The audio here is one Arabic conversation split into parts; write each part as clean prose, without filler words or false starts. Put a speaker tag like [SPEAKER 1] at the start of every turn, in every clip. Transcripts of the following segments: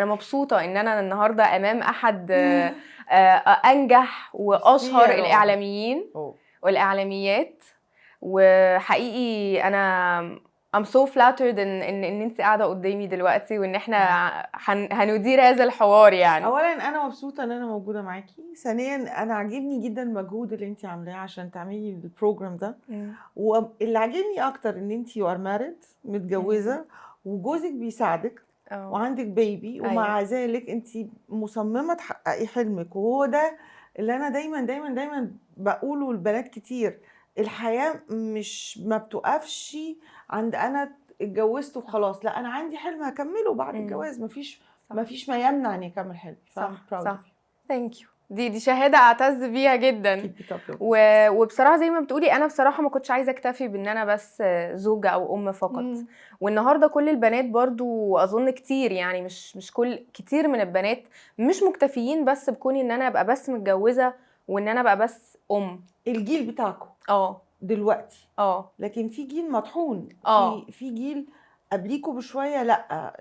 [SPEAKER 1] انا مبسوطه ان انا النهارده امام احد انجح واشهر الاعلاميين والاعلاميات، وحقيقي انا I'm so flattered ان انت قاعده قدامي دلوقتي، وان احنا هندير هذا الحوار. يعني
[SPEAKER 2] اولا انا مبسوطه ان انا موجوده معاكي، ثانيا انا عاجبني جدا المجهود اللي انت عاملاه عشان تعملي البروجرام ده، واللي عاجبني اكتر ان انت you are married متجوزه وجوزك بيساعدك وعندك بيبي، ومع ذلك انت مصممه تحققي حلمك. وهو ده اللي انا دايما بقوله للبنات كتير، الحياه مش ما بتوقفش عند انا اتجوزت وخلاص، لا انا عندي حلم هكمله بعد الجواز، مفيش ما يمنع اني اكمل حلمي.
[SPEAKER 1] صح. ثانك يو. دي شهاده اعتز بيها جدا. وبصراحه زي ما بتقولي انا بصراحه ما كنتش عايزه اكتفي بان انا بس زوجه او ام فقط. والنهارده كل البنات برضو اظن كتير، يعني مش كتير من البنات مش مكتفيين بس بكوني ان انا ابقى بس متجوزه وان انا ابقى بس
[SPEAKER 2] الجيل بتاعكم دلوقتي لكن في جيل مطحون، في جيل قبليكوا بشويه لا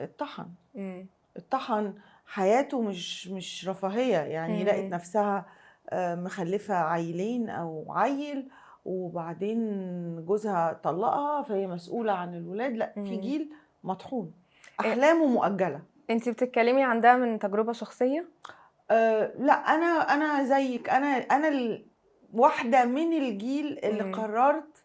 [SPEAKER 2] اتطحن حياته مش رفاهيه، يعني لقت نفسها مخلفه عيلين او عيل وبعدين جوزها طلقها فهي مسؤوله عن الولاد. لا في جيل مطحون احلامه مؤجله.
[SPEAKER 1] انت بتتكلمي عن ده من تجربه شخصيه؟
[SPEAKER 2] لا انا زيك، انا واحده من الجيل اللي قررت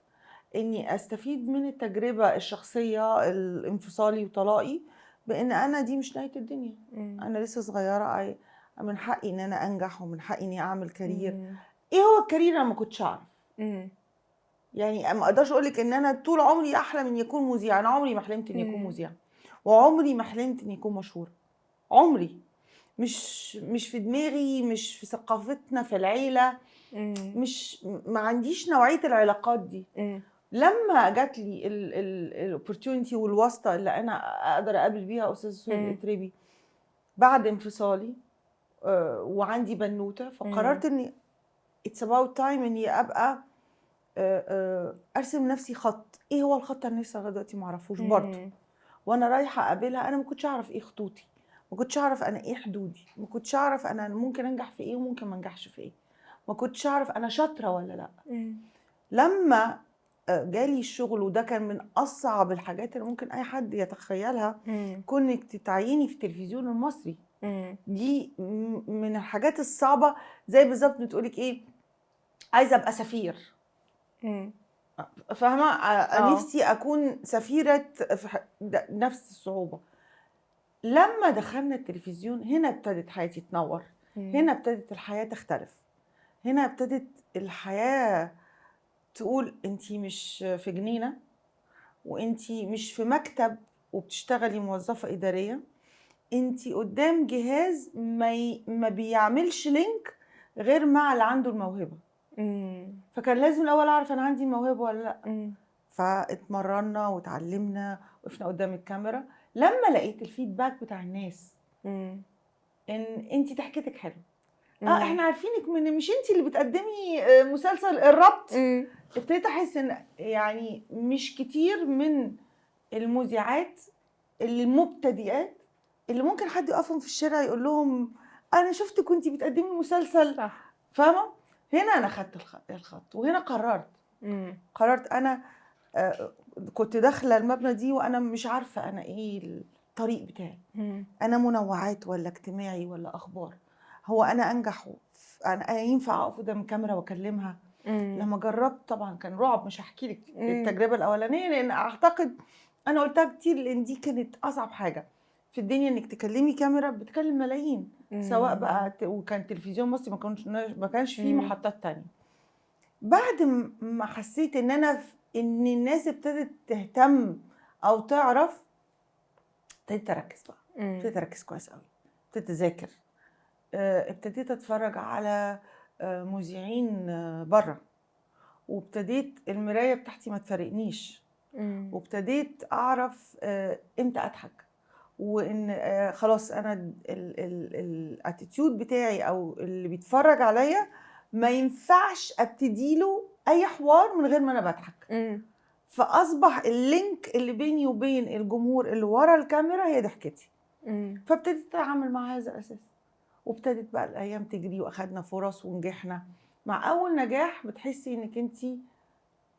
[SPEAKER 2] اني استفيد من التجربه الشخصيه الانفصالي وطلاقي، بان انا دي مش نهايه الدنيا. انا لسه صغيره، من حقي ان انا انجح ومن حقي اني اعمل كارير. ايه هو الكارير؟ انا ما كنتش اعرف. يعني ما اقدرش اقول لك ان انا طول عمري احلم ان يكون مذيع، انا عمري ما حلمت ان يكون مذيع، وعمري ما حلمت ان يكون مشهور. عمري مش في دماغي، مش في ثقافتنا في العيله، ما عنديش نوعيه العلاقات دي. لما جات لي الاوبورتيونيتي والواسطه اللي انا اقدر اقابل بيها استاذ سهيل الاتربي بعد انفصالي وعندي بنوته، فقررت اني اتس اباوت تايم اني ابقى ارسم نفسي خط. ايه هو الخط؟ انا لسه لغايه دلوقتي ما اعرفوش برضه، وانا رايحه اقابلها انا ما كنتش اعرف ايه خطوطي، ما كنتش اعرف انا ايه حدودي، ما كنتش اعرف انا ممكن انجح في ايه وممكن ما انجحش في ايه، ما كنتش اعرف انا شاطره ولا لا. لما جالي الشغل، وده كان من اصعب الحاجات اللي ممكن اي حد يتخيلها، كونك تتعيني في التلفزيون المصري. دي من الحاجات الصعبه، زي بالظبط بتقولك ايه، عايزه ابقى سفير. فاهمه؟ نفسي اكون سفيره نفس الصعوبه. لما دخلنا التلفزيون هنا ابتدت حياتي تنور، هنا ابتدت الحياه تختلف، هنا ابتدت الحياه تقول انتي مش في جنينه، وانتي مش في مكتب وبتشتغلي موظفه اداريه، انتي قدام جهاز ما بيعملش لينك غير مع اللي عنده الموهبه. فكان لازم الاول اعرف انا عندي الموهبه ولا لا. فاتمرنا وتعلمنا، وقفنا قدام الكاميرا. لما لقيت الفيدباك بتاع الناس ان انتي ضحكتك حلو، احنا عارفينك من مش انتي اللي بتقدمي مسلسل الربط، ابتديت احس ان يعني مش كتير من المذيعات المبتدئات اللي ممكن حد يقفهم في الشارع يقول لهم انا شفتك كنتي بتقدمي مسلسل. فاهمه؟ هنا انا خدت الخط، وهنا قررت انا كنت داخله المبنى دي وانا مش عارفه انا ايه الطريق بتاعي، انا منوعات ولا اجتماعي ولا اخبار، هو انا انجح، انا ينفع اقف قدام الكاميرا واكلمها. لما جربت طبعا كان رعب، مش هحكي لك التجربه الاولانيه لان اعتقد انا قلتها كتير، لان دي كانت اصعب حاجه في الدنيا، انك تكلمي كاميرا بتكلم ملايين، سواء بقى وكان تلفزيون مصري ما كانش فيه محطات تانية. بعد ما حسيت ان الناس ابتدت تهتم او تعرف، ابتديت اركز بقى، ابتديت اركز كويس قوي، ابتديت اذاكر، ابتديت اتفرج على مذيعين بره، وابتديت المرايه بتاعتي ما تفارقنيش، وابتديت اعرف امتى اضحك، وان خلاص انا الاتيتيود بتاعي او اللي بيتفرج عليا ما ينفعش ابتدي له اي حوار من غير ما انا بضحك. فاصبح اللينك اللي بيني وبين الجمهور اللي ورا الكاميرا هي ضحكتي. فابتديت اتعامل مع هذا الاساس، وابتدت بقى الايام تجري واخدنا فرص ونجحنا. مع اول نجاح بتحسي انك انت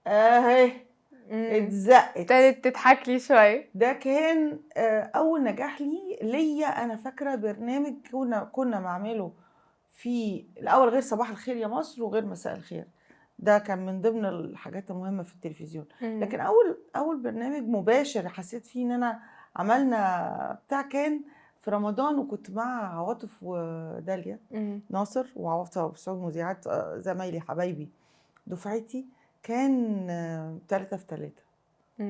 [SPEAKER 2] اهي اتزقت،
[SPEAKER 1] ابتدت تضحك لي شويه.
[SPEAKER 2] ده كان اول نجاح ليا. انا فاكره برنامج كنا بعمله في الاول، غير صباح الخير يا مصر وغير مساء الخير، ده كان من ضمن الحاجات المهمه في التلفزيون. لكن اول برنامج مباشر حسيت فيه ان انا عملنا بتاع كان في رمضان، وكنت مع عواطف وداليا ناصر وعواطف سعود، مذيعات زمايلي حبايبي دفعتي. كان 3 في 3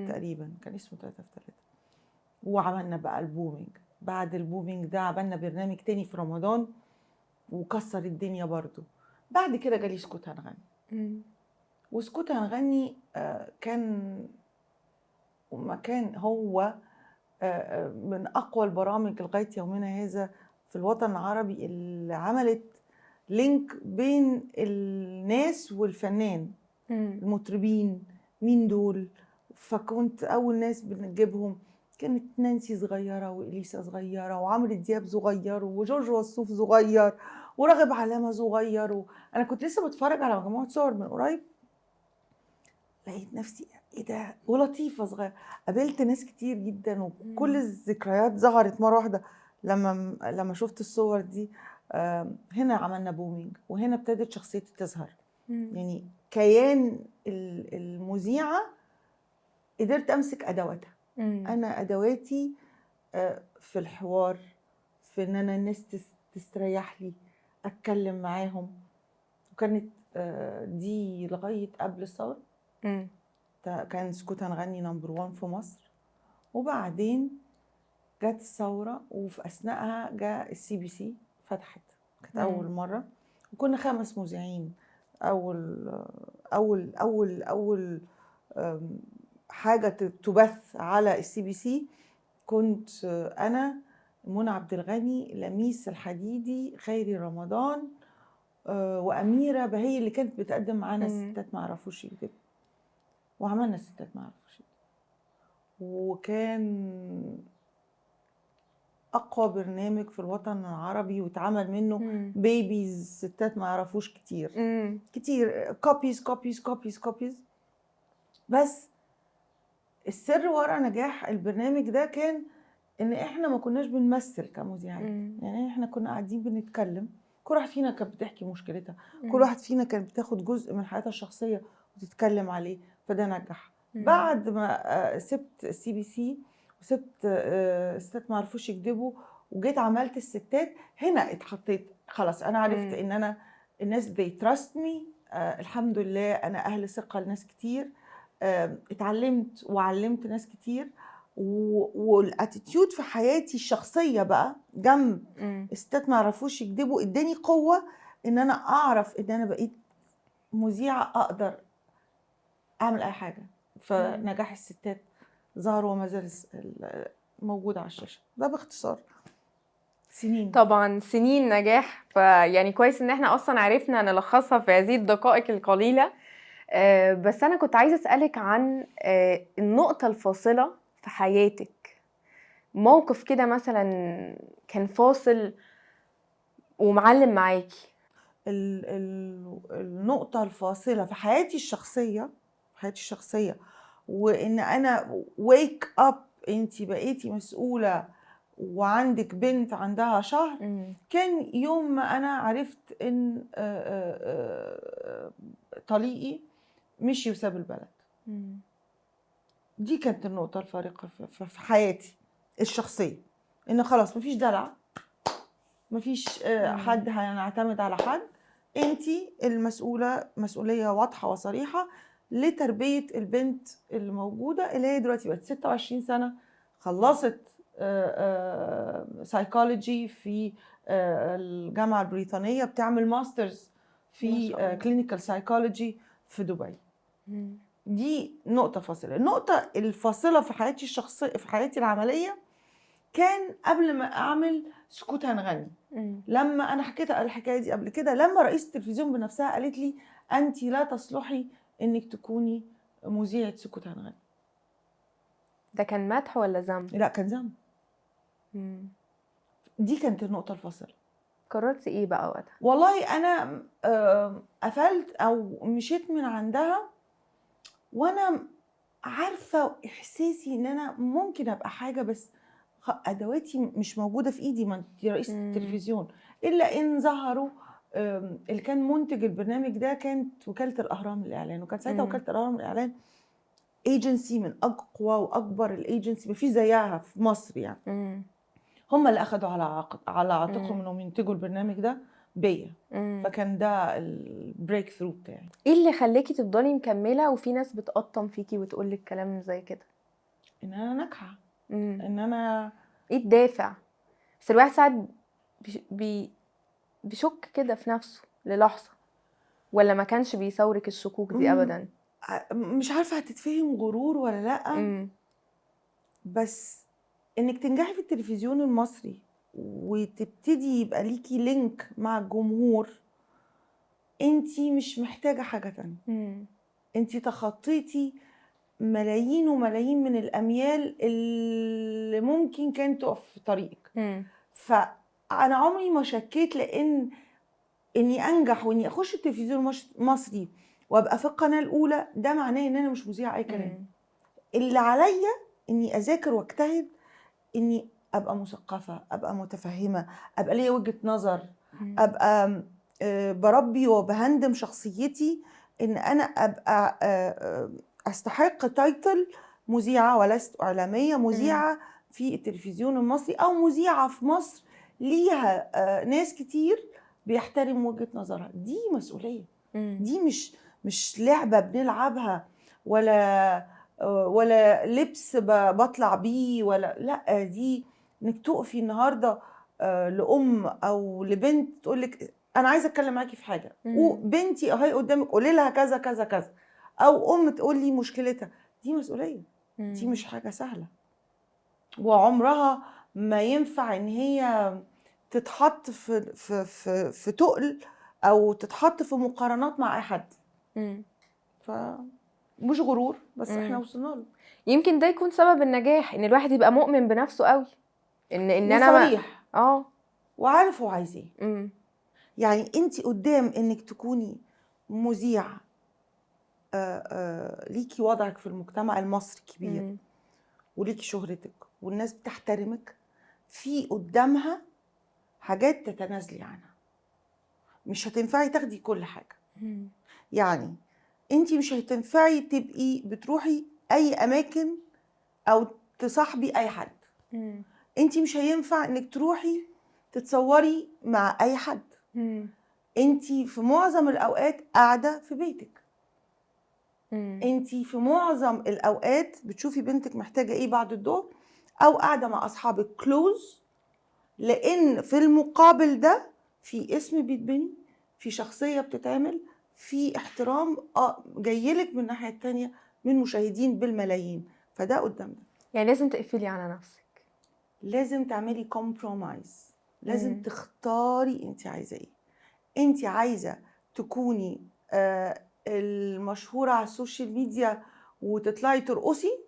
[SPEAKER 2] تقريبا، كان اسمه 3 في 3. وعملنا بقى البومينج. بعد البومينج ده عملنا برنامج تاني في رمضان وكسر الدنيا برضو. بعد كده جالي سكوت هنغني. وسكوت هنغني كان هو من أقوى البرامج لغاية يومنا هذا في الوطن العربي، اللي عملت لينك بين الناس والفنان. المطربين مين دول؟ فكنت أول ناس بنجيبهم كانت نانسي صغيرة، وإليسا صغيرة، وعمرو دياب صغير، وجورج وسوف صغير، وراغب علامة صغير. أنا كنت لسه بتفرج على مجموعة صور من قريب، لقيت نفسي ايه ده، ولطيفة صغيرة. قابلت ناس كتير جدا، وكل الذكريات ظهرت مرة واحدة لما شفت الصور دي. هنا عملنا بومينج، وهنا ابتدت شخصيتي تظهر. يعني كيان المذيعة قدرت أمسك أدواتها. أنا أدواتي في الحوار، في إن أنا الناس تستريح لي، أتكلم معاهم. وكانت دي لغاية قبل الثورة. كان سكوت هنغني نمبر 1 في مصر. وبعدين جت الثورة، وفي أثناءها جاء الCBC فتحت، كانت أول مرة، وكنا 5 مذيعين. أول حاجة تبث على الCBC كنت أنا، منى عبد الغني، لميس الحديدي، خيري رمضان، وأميرة بهي اللي كانت بتقدم معانا الستات ما عرفوش يكتبوا. وعملنا الستات ما عرفوش يكتبوا، وكان أقوى برنامج في الوطن العربي، واتعمل منه بيبيز ستات ما يعرفوش كتير. كتير كوبيز. بس السر ورا نجاح البرنامج ده كان ان احنا ما كناش بنمثل كمذيعين. يعني احنا كنا قاعدين بنتكلم، كل واحد فينا كانت بتحكي مشكلتها، كل واحد فينا كانت بتاخد جزء من حياتها الشخصيه وتتكلم عليه، فده نجح. بعد ما سبت الCBC وسبت ستات ما عرفوش يكذبوا، وجيت عملت الستات، هنا اتحطيت خلاص. انا عرفت ان انا الناس they trust me. الحمد لله انا اهل ثقه لناس كتير. اتعلمت وعلمت ناس كتير، والاتيتيود في حياتي الشخصيه بقى جنب الستات ما عرفوش يكذبوا اداني قوه ان انا اعرف ان انا بقيت مذيعه اقدر اعمل اي حاجه. فنجاح الستات ظهر وما زال موجود على الشاشه. ده باختصار سنين،
[SPEAKER 1] طبعا سنين نجاح. فيعني كويس ان احنا اصلا عرفنا نلخصها في هذه الدقائق القليله. بس انا كنت عايزه اسالك عن النقطه الفاصله في حياتك، موقف كده مثلا كان فاصل ومعلم معاكي.
[SPEAKER 2] النقطه الفاصله في حياتي الشخصيه، وان انا ويك اب انتي بقيتي مسؤوله وعندك بنت عندها شهر. كان يوم ما انا عرفت ان طليقي مشي وساب البلد. دي كانت النقطة الفارقة في حياتي الشخصية، ان خلاص مفيش دلع، مفيش حد هنعتمد على حد. انتي المسؤولة، مسؤولية واضحة وصريحة لتربية البنت اللي موجودة، اللي هي دلوقتي بقت 26 سنة، خلصت سايكولوجي في الجامعة البريطانية، بتعمل ماسترز في كلينيكال سايكولوجي في دبي. دي نقطة فاصلة. النقطة الفاصلة في حياتي الشخصية، في حياتي العملية، كان قبل ما أعمل سكوت هنغني. لما أنا حكيت الحكاية دي قبل كده، لما رئيسة التلفزيون بنفسها قالت لي أنت لا تصلحي إنك تكوني مذيعة سكوت هنغني.
[SPEAKER 1] ده كان مدح ولا ذم؟
[SPEAKER 2] لا كان ذم. دي كانت النقطه الفاصله.
[SPEAKER 1] قررتي ايه بقى وقتها؟
[SPEAKER 2] والله انا قفلت او مشيت من عندها وانا عارفه احساسي ان انا ممكن ابقى حاجه، بس ادواتي مش موجوده في ايدي. ما انت رئيسه التلفزيون، الا ان ظهروا اللي كان منتج البرنامج ده كانت وكاله الاهرام للاعلان، وكان ساعتها وكاله الاهرام للاعلان ايجنسي من اقوى واكبر الايجنسي، مفيش زيها في مصر يعني. هم اللي اخذوا على عاتقهم انهم ينتجوا البرنامج ده بيا. فكان ده البريك ثرو بتاعي.
[SPEAKER 1] ايه اللي خلاكي تفضلي مكمله وفي ناس بتقطم فيكي وتقول لك كلام زي كده؟
[SPEAKER 2] ان انا ناجحه، ان انا
[SPEAKER 1] ايه الدافع؟ بس الواحد ساعات بيشك كده في نفسه للحظه، ولا ما كانش بيثورك الشكوك دي ابدا؟
[SPEAKER 2] مش عارفه هتتفهم غرور ولا لا. بس انك تنجحي في التلفزيون المصري وتبتدي يبقى ليكي لينك مع الجمهور، انتي مش محتاجه حاجه تانية. انتي تخطيتي ملايين وملايين من الاميال اللي ممكن كانت تقف في طريقك. فانا عمري ما شكيت، لان اني انجح واني اخش التلفزيون المصري وابقى في القناه الاولى، ده معناه ان انا مش مذيعه اي كلام. اللي عليا اني اذاكر واجتهد، اني ابقى مثقفه، ابقى متفهمه، ابقى ليا وجهه نظر، ابقى بربي وبهندم شخصيتي ان انا ابقى استحق تايتل مذيعه ولست اعلاميه، مذيعه في التلفزيون المصري او مذيعه في مصر ليها ناس كتير بيحترم وجهه نظرها. دي مسؤوليه. دي مش لعبه بنلعبها، ولا لبس بطلع بيه، ولا لا. دي انك تقفي النهارده لام او لبنت تقول لك انا عايزه اتكلم معاكي في حاجه، وبنتي اهي قدامك قولي لها كذا كذا كذا، او تقول لي مشكلتها. دي مسؤوليه. دي مش حاجه سهله، وعمرها ما ينفع ان هي تتحط في تقل او تتحط في مقارنات مع اي حد. فمش غرور، بس احنا وصلنا له.
[SPEAKER 1] يمكن ده يكون سبب النجاح، ان الواحد يبقى مؤمن بنفسه قوي، ان انا
[SPEAKER 2] صريح وعارف هو عايز ايه. يعني انت قدام انك تكوني مذيعه ليكي وضعك في المجتمع المصري كبير، وليكي شهرتك والناس بتحترمك، في قدامها حاجات تتنازلي عنها. مش هتنفعي تاخدي كل حاجه. يعني انت مش هتنفعي تبقي بتروحي اي اماكن او تصاحبي اي حد. انت مش هينفع انك تروحي تتصوري مع اي حد. انت في معظم الاوقات قاعده في بيتك. انت في معظم الاوقات بتشوفي بنتك محتاجه ايه بعد الظهر، او قاعده مع اصحابك كلوز، لان في المقابل ده في اسم بيتبني، في شخصيه بتتعمل، في احترام جايلك من الناحيه التانيه من مشاهدين بالملايين. فده قدام ده.
[SPEAKER 1] يعني لازم تقفلي على نفسك،
[SPEAKER 2] لازم تعملي كومبرومايز، لازم تختاري انت عايزه ايه. انت عايزه تكوني المشهوره على السوشيال ميديا وتطلعي ترقصي،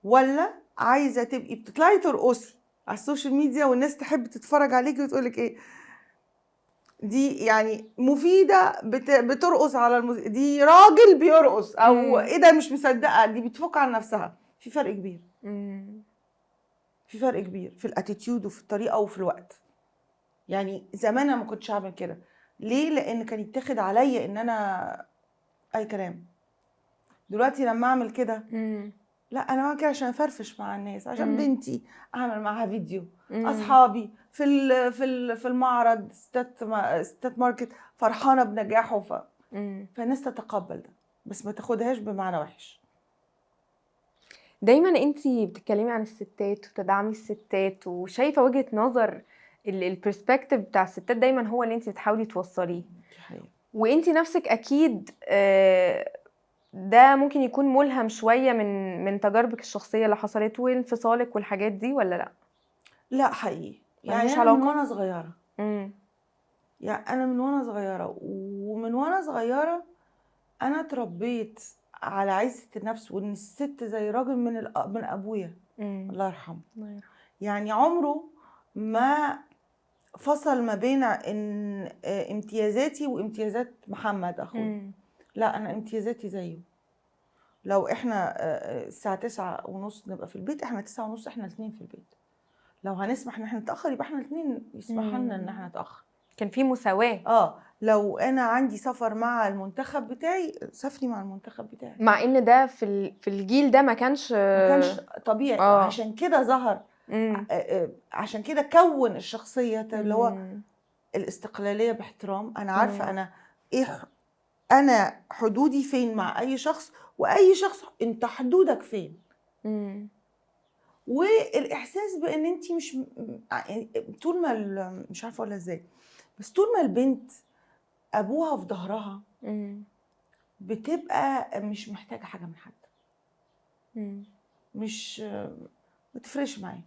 [SPEAKER 2] ولا عايزه تبقي بتطلعي ترقصي على السوشيال ميديا والناس تحب تتفرج عليكي وتقولك ايه دي يعني مفيده بترقص على دي راجل بيرقص، او ايه ده مش مصدقه دي بتفك عن نفسها. في فرق كبير. في فرق كبير في الاتيتيود وفي الطريقه وفي الوقت. يعني زمان انا ما كنتش اعمل كده. ليه؟ لان كان يتاخد عليا ان انا اي كلام. دلوقتي لما اعمل كده لا، انا بعمل كده عشان افرفش مع الناس، عشان بنتي اعمل معاها فيديو، اصحابي في المعرض ستات ماركت فرحانه بنجاحه، فالناس تتقبل ده، بس ما تاخدهاش بمعنى وحش.
[SPEAKER 1] دايما انتي بتتكلمي عن الستات وتدعمي الستات، وشايفه وجهه نظر البرسبكتيف بتاع الستات دايما هو اللي انتي بتحاولي توصليه. وانتي نفسك اكيد ده ممكن يكون ملهم شويه من تجاربك الشخصيه اللي حصلت وانفصالك والحاجات دي، ولا لا؟
[SPEAKER 2] لا حقيقي. يعني انا من وانا صغيره يعني انا من وانا صغيره ومن وانا صغيره انا اتربيت على عزه النفس، وان الست زي راجل من ابويا الله يرحمه. يعني عمره ما فصل ما بين ان امتيازاتي وامتيازات محمد اخوي. لا، انا امتيازاتي زيه. لو احنا الساعة 9:30 نبقى في البيت، احنا 9:30 احنا الاثنين في البيت. لو هنسمح ان احنا نتأخر يبقى احنا الاثنين يسمح لنا ان احنا نتأخر.
[SPEAKER 1] كان في مساواة.
[SPEAKER 2] لو انا عندي سفر مع المنتخب بتاعي، سافري مع المنتخب بتاعي.
[SPEAKER 1] مع ان ده في الجيل ده ما كانش
[SPEAKER 2] طبيعي. عشان كده ظهر، عشان كده كون الشخصية اللي هو الاستقلالية باحترام. انا عارفة انا ايه، انا حدودي فين مع اي شخص، واي شخص انت حدودك فين. والاحساس بان انت مش طول ما مش عارفه اقولها ازاي، بس طول ما البنت ابوها في ظهرها بتبقى مش محتاجه حاجه من حد. مش بتفرقش معايا.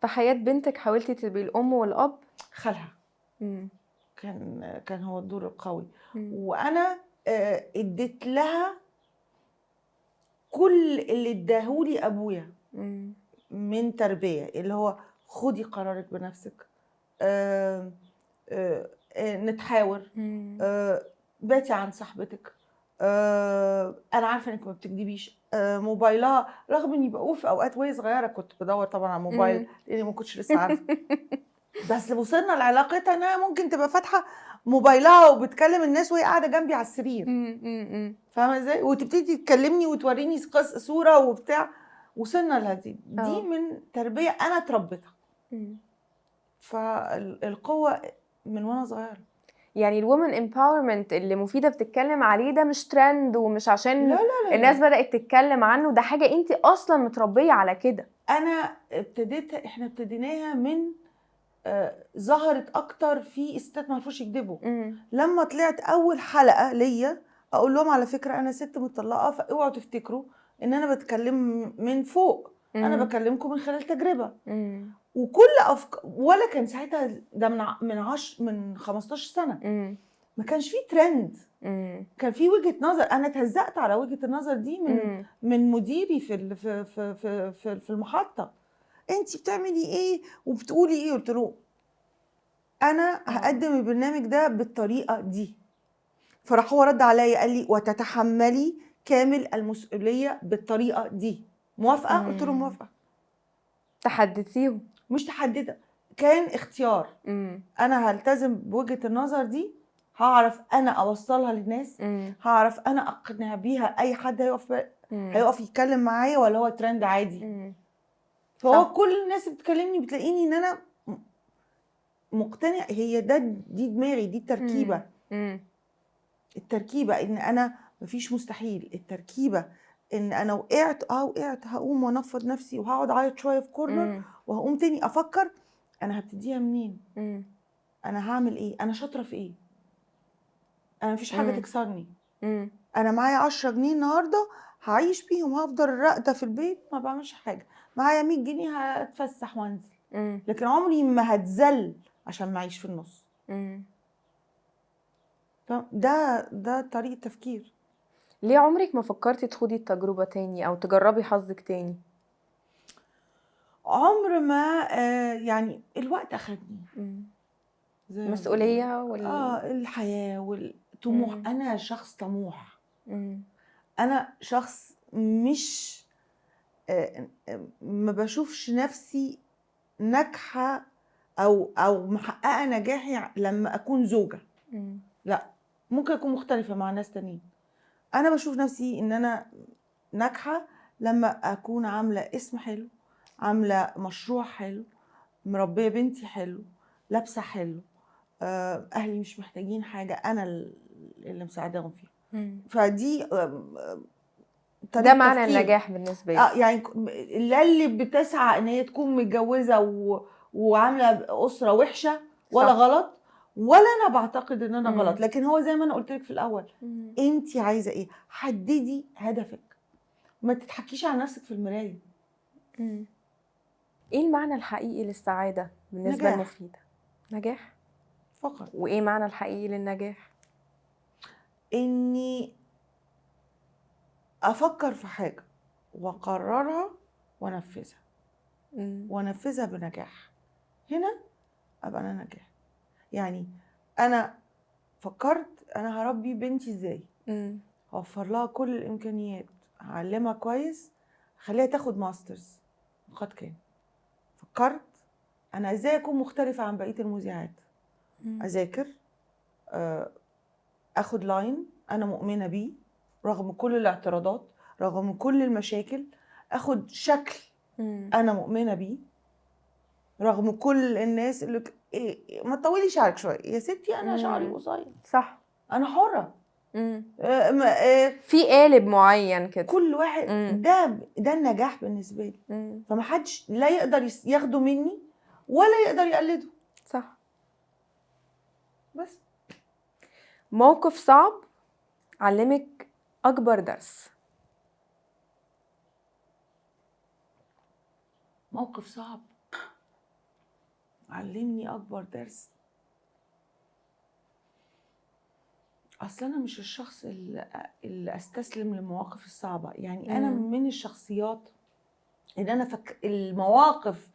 [SPEAKER 1] في حياه بنتك حاولتي تبقي الام والاب؟
[SPEAKER 2] خالها كان هو الدور القوي. وانا اديت لها كل اللي اداهولي ابويا من تربيه، اللي هو خدي قرارك بنفسك، نتحاور، باتي عن صاحبتك، انا عارفه انك ما بتكدبيش، موبايلها رغم اني بقول في اوقات وهي صغيره كنت بدور طبعا على موبايل لاني ما كنتش لسه عارفه بس وصلنا لعلاقتها انها ممكن تبقى فاتحه موبايلها وبتكلم الناس وهي قاعده جنبي على السرير. فاهمه ازاي؟ وتبتدي تكلمني وتوريني صوره وبتاع. وصلنا لهذه دي من تربيه انا اتربيتها. فالقوه من وانا صغيره.
[SPEAKER 1] يعني الومن امباورمنت اللي مفيدة بتتكلم عليه ده مش ترند ومش عشان
[SPEAKER 2] لا لا لا
[SPEAKER 1] الناس بدأت تتكلم عنه، ده حاجة انت اصلا متربية على كده.
[SPEAKER 2] انا احنا ابتديناها من ظهرت اكتر في ستات ما عرفوش يكذبوا. لما طلعت اول حلقه ليا اقول لهم على فكره انا ست مطلقه، فاوعوا تفتكروا ان انا بتكلم من فوق. انا بكلمكم من خلال تجربه. وكل ولا كان ساعتها ده من 15 سنه. ما كانش فيه ترند. كان في وجهه نظر. انا اتهزقت على وجهه النظر دي من مديري في المحطه. انت بتعملي ايه وبتقولي ايه؟ قلت له انا هقدم البرنامج ده بالطريقه دي. فراح هو رد عليا قال لي وتتحملي كامل المسؤوليه بالطريقه دي، موافقه؟ قلت له موافقه.
[SPEAKER 1] تحدثيهم؟
[SPEAKER 2] مش تحدده، كان اختيار. انا هلتزم بوجهه النظر دي، هعرف انا اوصلها للناس، هعرف انا اقنع بيها اي حد هيقف يتكلم معايا ولا هو ترند عادي. فهو كل الناس اللي بتكلمني بتلاقيني ان انا مقتنع. هي دي دماغي، دي التركيبه. التركيبه ان انا مفيش مستحيل. التركيبه ان انا وقعت هقوم وانفض نفسي وهقعد اعيط شويه في كورنر وهقوم تاني افكر انا هبتديها منين، انا هعمل ايه، انا شاطره في ايه، انا مفيش حاجه تكسرني، انا معايا 10 جنيه النهارده هعيش بيهم، هفضل راقده في البيت ما بعملش حاجه، معايا 100 جنيه هتفسح وانزل، لكن عمري ما هتذل عشان معيش في النص. ده طريقه تفكير.
[SPEAKER 1] ليه عمرك ما فكرتي تخوضي التجربه تاني او تجربي حظك تاني؟
[SPEAKER 2] عمر ما يعني الوقت اخدني.
[SPEAKER 1] مسؤوليه
[SPEAKER 2] الحياه والطموح. انا شخص طموح. انا شخص مش ما بشوفش نفسي ناجحه او محققه نجاحي لما اكون زوجه. لا، ممكن اكون مختلفه مع ناس تانيين. انا بشوف نفسي ان انا ناجحه لما اكون عامله اسم حلو، عامله مشروع حلو، مربيه بنتي حلو، لابسه حلو، اهلي مش محتاجين حاجه، انا اللي مساعداهم فيها. فدي
[SPEAKER 1] ده معنى النجاح بالنسبه لي.
[SPEAKER 2] يعني اللي بتسعى ان هي تكون متجوزه وعامله اسره وحشه ولا صح. غلط، ولا انا بعتقد ان انا غلط، لكن هو زي ما انا قلت لك في الاول، انت عايزه ايه؟ حددي هدفك، ما تضحكيش على نفسك في المرايه.
[SPEAKER 1] ايه المعنى الحقيقي للسعاده بالنسبه لمفيدة؟ نجاح
[SPEAKER 2] فقط.
[SPEAKER 1] وايه معنى الحقيقي للنجاح؟
[SPEAKER 2] اني افكر في حاجه واقررها وانفذها، وانفذها بنجاح. هنا ابقى انا ناجح. يعني انا فكرت انا هربي بنتي ازاي، هوفر لها كل الامكانيات، هعلمها كويس، خليها تاخد ماسترز. قد كان فكرت انا ازاي اكون مختلفه عن بقيه المذيعات، اذاكر، اخد لاين انا مؤمنه بيه رغم كل الاعتراضات، رغم كل المشاكل، اخد شكل انا مؤمنه بيه رغم كل الناس اللي ما تطولي شعرك شويه يا ستي، انا شعري قصير،
[SPEAKER 1] صح،
[SPEAKER 2] انا حره.
[SPEAKER 1] في قالب معين كده
[SPEAKER 2] كل واحد ده النجاح بالنسبه لي. فما حدش لا يقدر ياخده مني ولا يقدر يقلده.
[SPEAKER 1] صح.
[SPEAKER 2] بس
[SPEAKER 1] موقف صعب علمك اكبر درس.
[SPEAKER 2] موقف صعب علمني اكبر درس. اصل انا مش الشخص اللي استسلم للمواقف الصعبه. يعني انا من الشخصيات ان انا المواقف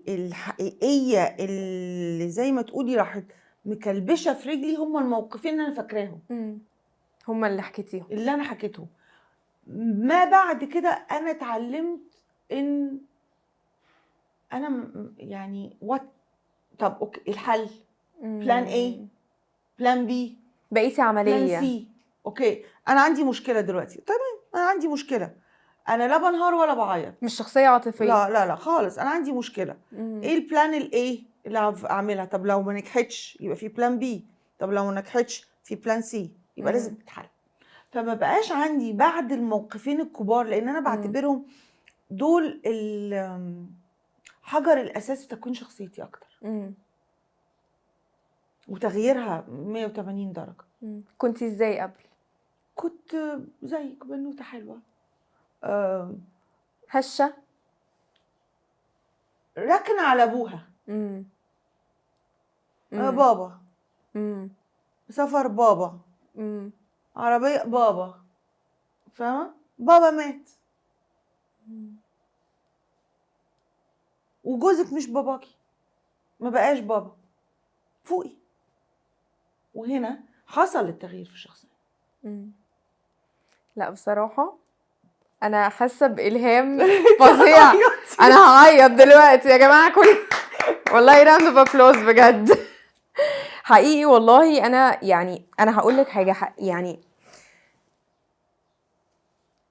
[SPEAKER 2] الحقيقيه اللي زي ما تقولي راحت مكلبشه في رجلي هم الموقفين اللي انا فاكراهم،
[SPEAKER 1] هم اللي حكيتيهم،
[SPEAKER 2] اللي انا حكيتهم. ما بعد كده انا اتعلمت ان انا يعني طب اوكي الحل بلان A بلان B
[SPEAKER 1] بقيتي عمليه،
[SPEAKER 2] بلان C. اوكي انا عندي مشكله دلوقتي، تمام انا عندي مشكله، انا لا بنهار ولا بعيط،
[SPEAKER 1] مش شخصيه عاطفيه،
[SPEAKER 2] لا خالص، انا عندي مشكله. ايه البلان الايه اللي اعملها؟ طب لو ما نجحتش يبقى في بلان B، طب لو ما نجحتش في بلان C، يبقى لازم تتحل. فما بقاش عندي بعد الموقفين الكبار، لان انا بعتبرهم دول حجر الاساس في تكوين شخصيتي اكتر وتغييرها 180 درجه.
[SPEAKER 1] كنتي ازاي قبل؟
[SPEAKER 2] كنت زيك بنوته حلوه،
[SPEAKER 1] هشه،
[SPEAKER 2] راكنه على ابوها، بابا، سفر بابا، عربيه بابا، فاهمه؟ بابا مات وجوزك مش باباكي، ما بقاش بابا، فوقي. وهنا حصل التغيير في الشخصيه.
[SPEAKER 1] لا بصراحه انا حاسه بالهام فظيع. انا هعيط دلوقتي يا جماعه والله راوند اوف ابلوز بجد. حقيقي والله انا هقول لك حاجه، يعني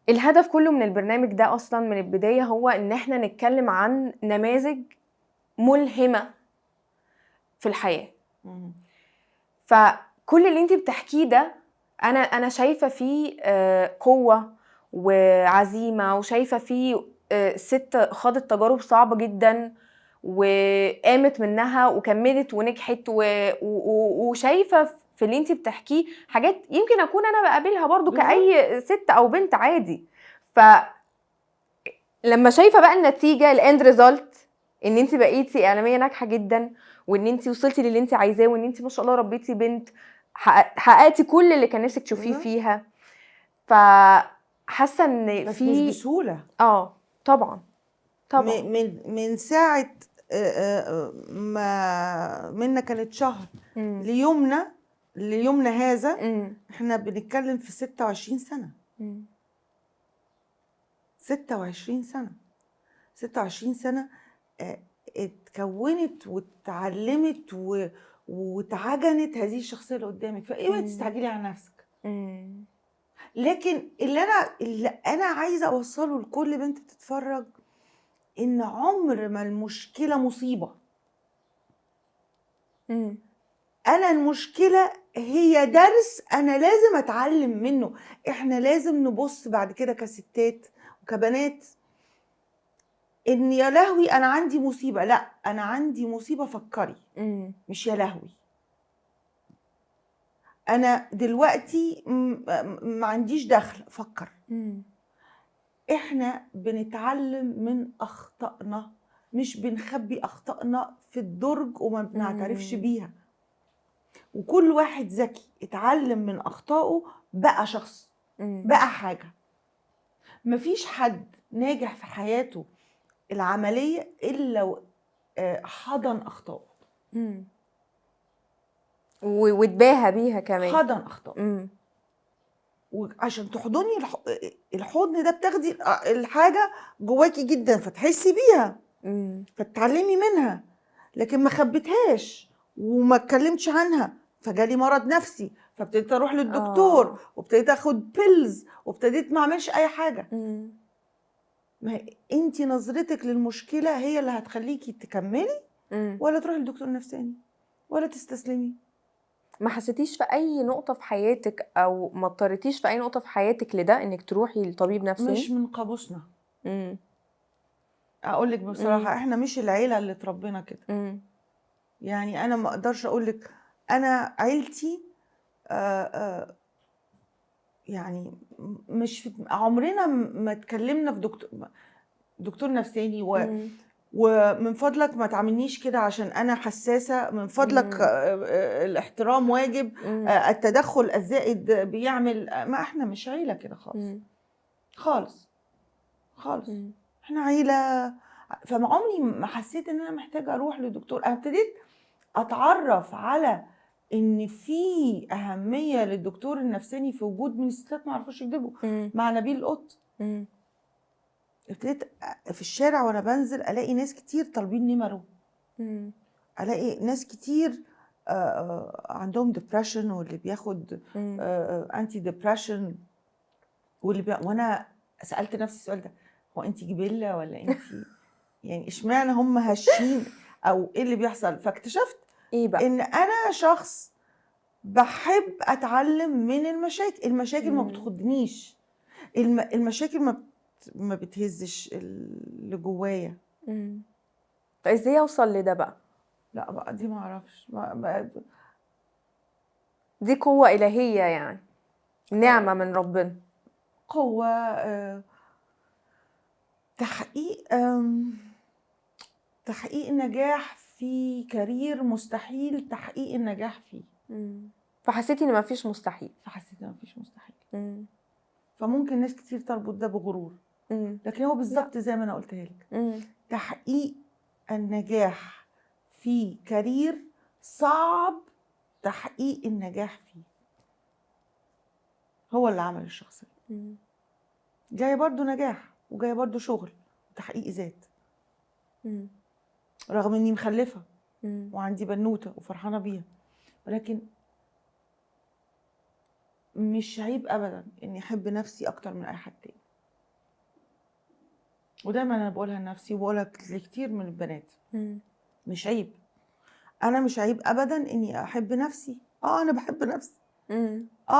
[SPEAKER 1] الهدف كله من البرنامج ده اصلا من البدايه هو ان احنا نتكلم عن نماذج ملهمه في الحياه. فكل اللي انت بتحكيه ده انا شايفه فيه قوه وعزيمه، وشايفه فيه ست خاضت تجارب صعبه جدا وقامت منها وكملت ونجحت، وشايفه في اللي انت بتحكيه حاجات يمكن اكون انا بقابلها برضو كأي ست او بنت عادي. فلما شايفه بقى النتيجه الاند ريزلت ان انت بقيتي اعلاميه ناجحه جدا، وان انت وصلتي للي انت عايزاه، وان انت ما شاء الله ربيتي بنت حققتي كل اللي كان نفسك تشوفيه فيها، فحاسه ان
[SPEAKER 2] بس
[SPEAKER 1] في
[SPEAKER 2] مش بسهوله.
[SPEAKER 1] طبعا
[SPEAKER 2] من ساعه ما منا كانت شهر ليومنا هذا احنا بنتكلم في 26 سنه. 26 سنه 26 سنه اتكونت واتعلمت واتعجنت هذه الشخصيه اللي قدامك. فايه تستعجلي على نفسك. لكن اللي انا عايزه اوصله لكل بنت بتتفرج ان عمر ما المشكله مصيبه. انا المشكله هي درس انا لازم اتعلم منه. احنا لازم نبص بعد كده كستات وكبنات ان يا لهوي انا عندي مصيبه، لا انا عندي مصيبه فكري، مش يا لهوي انا دلوقتي ما عنديش دخل، فكر. احنا بنتعلم من اخطائنا، مش بنخبي اخطائنا في الدرج وما بنعترفش بيها. وكل واحد ذكي اتعلم من اخطائه بقى شخص، بقى حاجه. مفيش حد ناجح في حياته العمليه الا حضن اخطائه،
[SPEAKER 1] مم. واتباهى بيها كمان.
[SPEAKER 2] حضن اخطائه. وعشان تحضني الحضن ده بتاخدي الحاجه جواكي جدا فتحسي بيها، فتتعلمي منها، لكن ما خبيتهاش وما اتكلمتش عنها فجالي مرض نفسي، فابتديت اروح للدكتور وابتديت اخد بيلز وابتديت ما اعملش اي حاجه. ما انت نظرتك للمشكله هي اللي هتخليكي تكملي ولا تروحي للدكتور نفساني ولا تستسلمي.
[SPEAKER 1] ما حسيتيش في اي نقطه في حياتك او ما اضطريتيش في اي نقطه في حياتك لده انك تروحي لطبيب نفسي؟
[SPEAKER 2] مش من قاموسنا. اقول لك بصراحه احنا مش العيله اللي اتربينا كده. يعني انا ما اقدرش اقول لك انا عيلتي يعني مش في عمرنا ما اتكلمنا في دكتور نفساني ومن فضلك ما تعاملنيش كده عشان انا حساسه، من فضلك الاحترام واجب، التدخل الزائد بيعمل، ما احنا مش عيله كده خالص. خالص خالص. احنا عيله. فما عمري ما حسيت ان انا محتاجه اروح لدكتور. انا ابتديت اتعرف على ان في اهميه للدكتور النفساني في وجود من الستات ما عرفوش يكذبوا مع نبيل القط. ابتديت في الشارع وانا بنزل الاقي ناس كتير طالبين نمره، الاقي ناس كتير عندهم ديبريشن واللي بياخد انتي ديبريشن وانا سالت نفسي السؤال ده، هو انت جبله ولا انت يعني اشمعنى هم هشين او ايه اللي بيحصل؟ فاكتشفت
[SPEAKER 1] ايه بقى؟
[SPEAKER 2] ان انا شخص بحب اتعلم من المشاكل ما بتخدنيش، المشاكل ما بتهزش اللي جوايا.
[SPEAKER 1] ازاي اوصل لده بقى؟
[SPEAKER 2] لا بقى دي ما اعرفش،
[SPEAKER 1] دي قوة إلهية يعني، نعمة من ربنا.
[SPEAKER 2] قوة، تحقيق نجاح في كارير مستحيل تحقيق النجاح فيه.
[SPEAKER 1] فحسيتي ان مفيش مستحيل.
[SPEAKER 2] فحسيت ان مفيش مستحيل. فممكن ناس كتير تربط ده بغرور، لكن هو بالظبط زي ما انا قلتها لك، تحقيق النجاح في كارير صعب تحقيق النجاح فيه، هو اللي عمل الشخصية. جاية برضو نجاح وجاية برضو شغل وتحقيق ذات، رغم اني مخلفة وعندي بنوتة وفرحانة بيها، ولكن مش عيب ابدا اني احب نفسي اكتر من اي حد تاني. ودايما انا بقولها لنفسي وبقولها لكتير من البنات، مش عيب. انا مش عيب ابدا اني احب نفسي. انا بحب نفسي،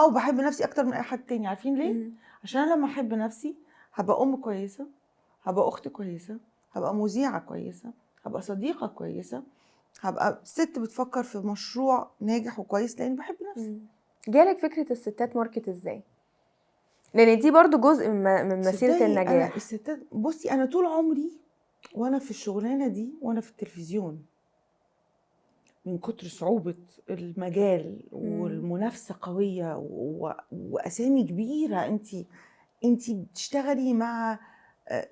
[SPEAKER 2] وبحب نفسي اكتر من اي حد تاني. عارفين ليه؟ عشان أنا لما احب نفسي هبقى ام كويسه، هبقى اخت كويسه، هبقى مذيعه كويسه، هبقى صديقه كويسه، هبقى ست بتفكر في مشروع ناجح وكويس لاني بحب نفسي.
[SPEAKER 1] جالك فكره الستات ماركت ازاي؟ لان دي برضو جزء من مسيره النجاح.
[SPEAKER 2] أنا الستات، بصي انا طول عمري وانا في الشغلانه دي وانا في التلفزيون، من كتر صعوبة المجال والمنافسة قوية وأسامي كبيرة، انتي بتشتغلي مع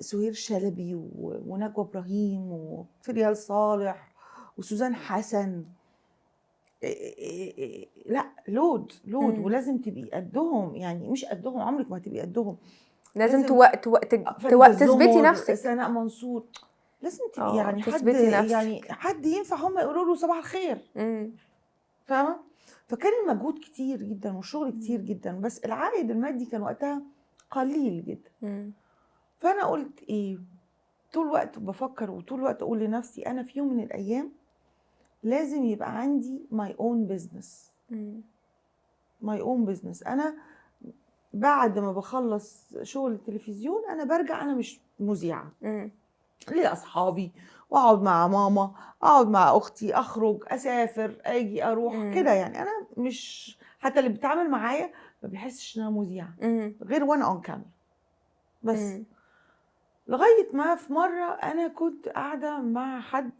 [SPEAKER 2] سهير شلبي ونجوى إبراهيم وفريال صالح وسوزان حسن. لا لود ولازم تبقي قدهم، يعني مش قدهم عمرك ما تبقي قدهم،
[SPEAKER 1] لازم تثبتي نفسك.
[SPEAKER 2] سناء منصور لازم تبقي يعني حد ينفع هم يقولوا له صباح الخير. فاهمه؟ فكان المجهود كتير جدا والشغل كتير جدا، بس العائد المادي كان وقتها قليل جدا. فانا قلت ايه، طول الوقت بفكر وطول الوقت اقول لنفسي انا في يوم من الايام لازم يبقى عندي my own business. my own business. انا بعد ما بخلص شغل التلفزيون انا برجع، انا مش مذيعه، ليه اصحابي واقعد مع ماما، اقعد مع اختي، اخرج، اسافر، اجي، اروح كده. يعني انا مش، حتى اللي بيتعامل معايا ما بيحسش ان انا مذيعه غير وانا اون كاميرا بس. لغايه ما في مره انا كنت قاعده مع حد،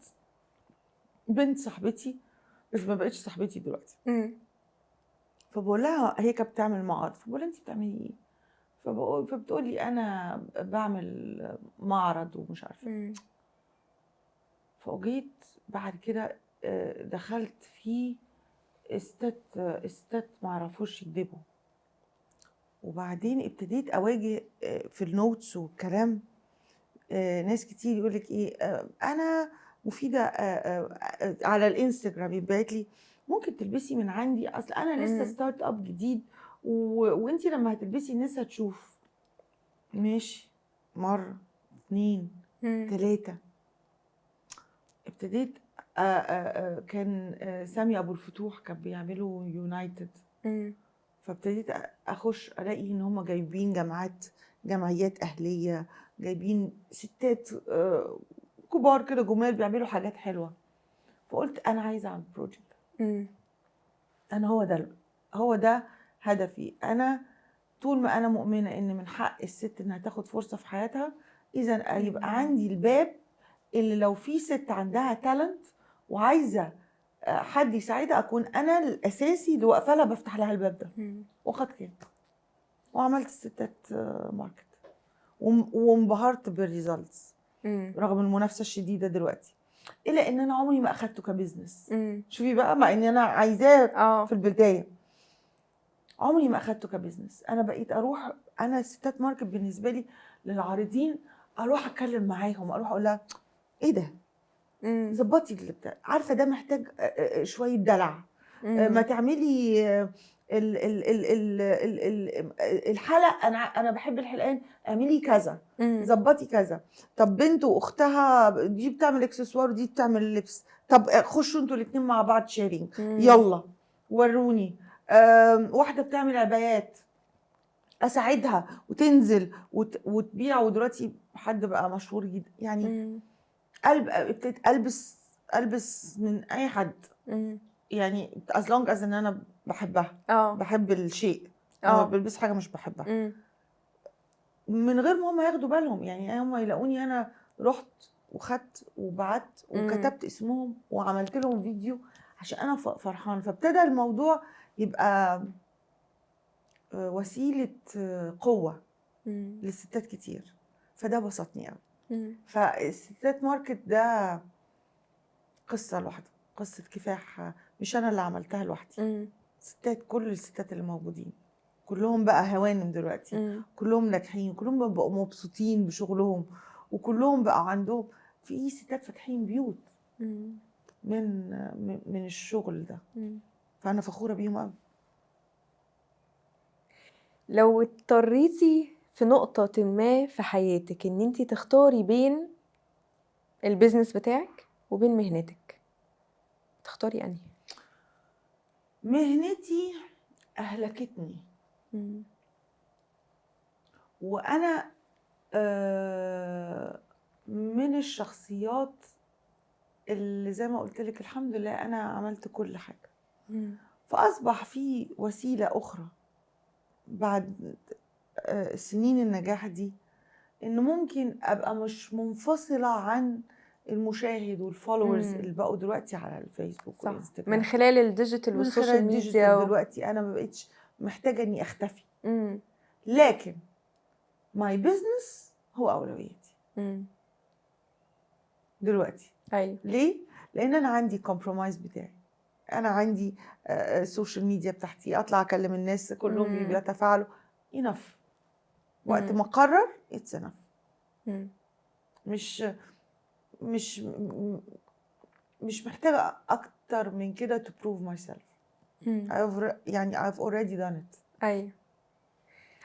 [SPEAKER 2] بنت صاحبتي بس ما بقتش صاحبتي دلوقتي، فبقول لها، هي كانت بتعمل معرض، فبقول لها انت بتعملي ايه؟ فبتقول لي انا بعمل معرض ومش عارفه. فوجيت بعد كده دخلت في استات معرفوش يكذبوا، وبعدين ابتديت اواجه في النوتس والكلام ناس كتير يقولك ايه انا مفيده على الانستجرام يبعت لي ممكن تلبسي من عندي، اصل انا لسه ستارت اب جديد وانتي لما هتلبسي الناس هتشوف. ماشي، مره 2 3 ابتديت كان سامي ابو الفتوح كان بيعملوا يونايتد، فابتديت اخش الاقي ان هم جايبين جمعيات اهليه، جايبين ستات كبار كده جمال بيعملوا حاجات حلوه. فقلت انا عايزه اعمل بروجكت، انا هو ده هدفي. انا طول ما انا مؤمنه ان من حق الست انها تاخد فرصه في حياتها، اذا يبقى عندي الباب اللي لو في ست عندها تالنت وعايزه حد يساعدها اكون انا الاساسي اللي واقفه لها بفتح لها الباب ده. واخد كده وعملت ستات ماركت وانبهرت بالريزلتس رغم المنافسه الشديده دلوقتي، الا ان انا عمري ما اخدته كبزنس. شوفي بقى، مع ان انا عايزاه في البدايه عمري ما اخدته كبزنس. انا بقيت اروح انا ستات ماركت بالنسبه لي للعارضين، اروح اتكلم معاهم، اروح اقول لها ايه ده، ظبطي اللي بتاع، عارفه ده محتاج شويه دلع، ما تعملي الحلق، انا بحب الحلقان، اعملي كذا، ظبطي كذا. طب بنت واختها دي بتعمل اكسسوار ودي بتعمل لبس، طب خشوا انتوا الاثنين مع بعض شيرينج، يلا وروني. واحده بتعمل عبايات اساعدها وتنزل وتبيع، ودلوقتي حد بقى مشهور جدا يعني. ابتديت البس من اي حد يعني as long as ان انا بحبها، بحب الشيء، ما بلبس حاجه مش بحبها من غير ما هم ياخدوا بالهم. يعني هم يلاقوني انا رحت وخدت وبعت وكتبت اسمهم وعملت لهم فيديو عشان انا فرحان. فابتدى الموضوع يبقى وسيله قوه للستات كتير، فده بسطني قوي. فالستات ماركت ده قصه لوحدها، قصه كفاح، مش انا اللي عملتها لوحدي. ستات، كل الستات اللي موجودين كلهم بقى هوانم دلوقتي، كلهم ناجحين، كلهم بقوا مبسوطين بشغلهم، وكلهم بقى عندهم في ستات فاتحين بيوت من الشغل ده. فانا فخوره بيهم قوي.
[SPEAKER 1] لو اضطريتي في نقطة ما في حياتك ان انتي تختاري بين البيزنس بتاعك وبين مهنتك، تختاري انهي؟
[SPEAKER 2] مهنتي اهلكتني، وانا من الشخصيات اللي زي ما قلت لك الحمد لله انا عملت كل حاجه. فاصبح في وسيله اخرى بعد سنين النجاح دي، ان ممكن ابقى مش منفصله عن المشاهد والفولورز اللي بقوا دلوقتي على الفيسبوك والانستجرام،
[SPEAKER 1] من خلال الديجيتال والسوشيال ميديا
[SPEAKER 2] دلوقتي انا ما بقتش محتاجه اني اختفي. لكن ماي بزنس هو اولوياتي دلوقتي.
[SPEAKER 1] أيوة.
[SPEAKER 2] ليه؟ لان انا عندي كومبرومايز بتاعي، انا عندي السوشيال ميديا بتاعتي، اطلع اكلم الناس كلهم بيتفاعلوا انف. وقت ما اقرر اتس انف. مش محتاجه اكتر من كده to prove myself. يعني I've already done it.
[SPEAKER 1] ايوه.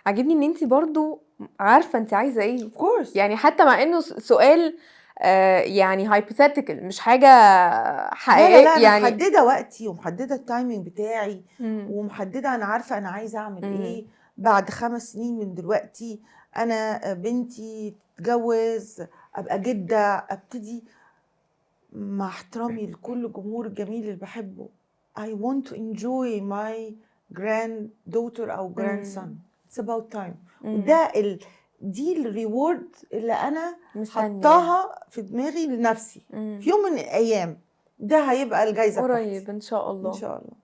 [SPEAKER 1] عجبني ان انت برضو عارفه انت عايزه ايه.
[SPEAKER 2] of course.
[SPEAKER 1] يعني حتى مع انه سؤال يعني hypothetical، مش حاجه حقيقيه.
[SPEAKER 2] لا
[SPEAKER 1] يعني
[SPEAKER 2] انا محدده وقتي ومحدده التايمينج بتاعي ومحدده انا عارفه انا عايزه اعمل ايه بعد 5 سنين من دلوقتي. انا بنتي تتجوز، ابقى جده، ابتدي مع احترامي لكل جمهور الجميل اللي بحبه. I want to enjoy my granddaughter أو grandson. It's about time. وده دي الريورد اللي أنا حطاها في دماغي لنفسي. في يوم من الأيام ده هيبقى الجايزة
[SPEAKER 1] قريب إن شاء الله.
[SPEAKER 2] إن شاء الله.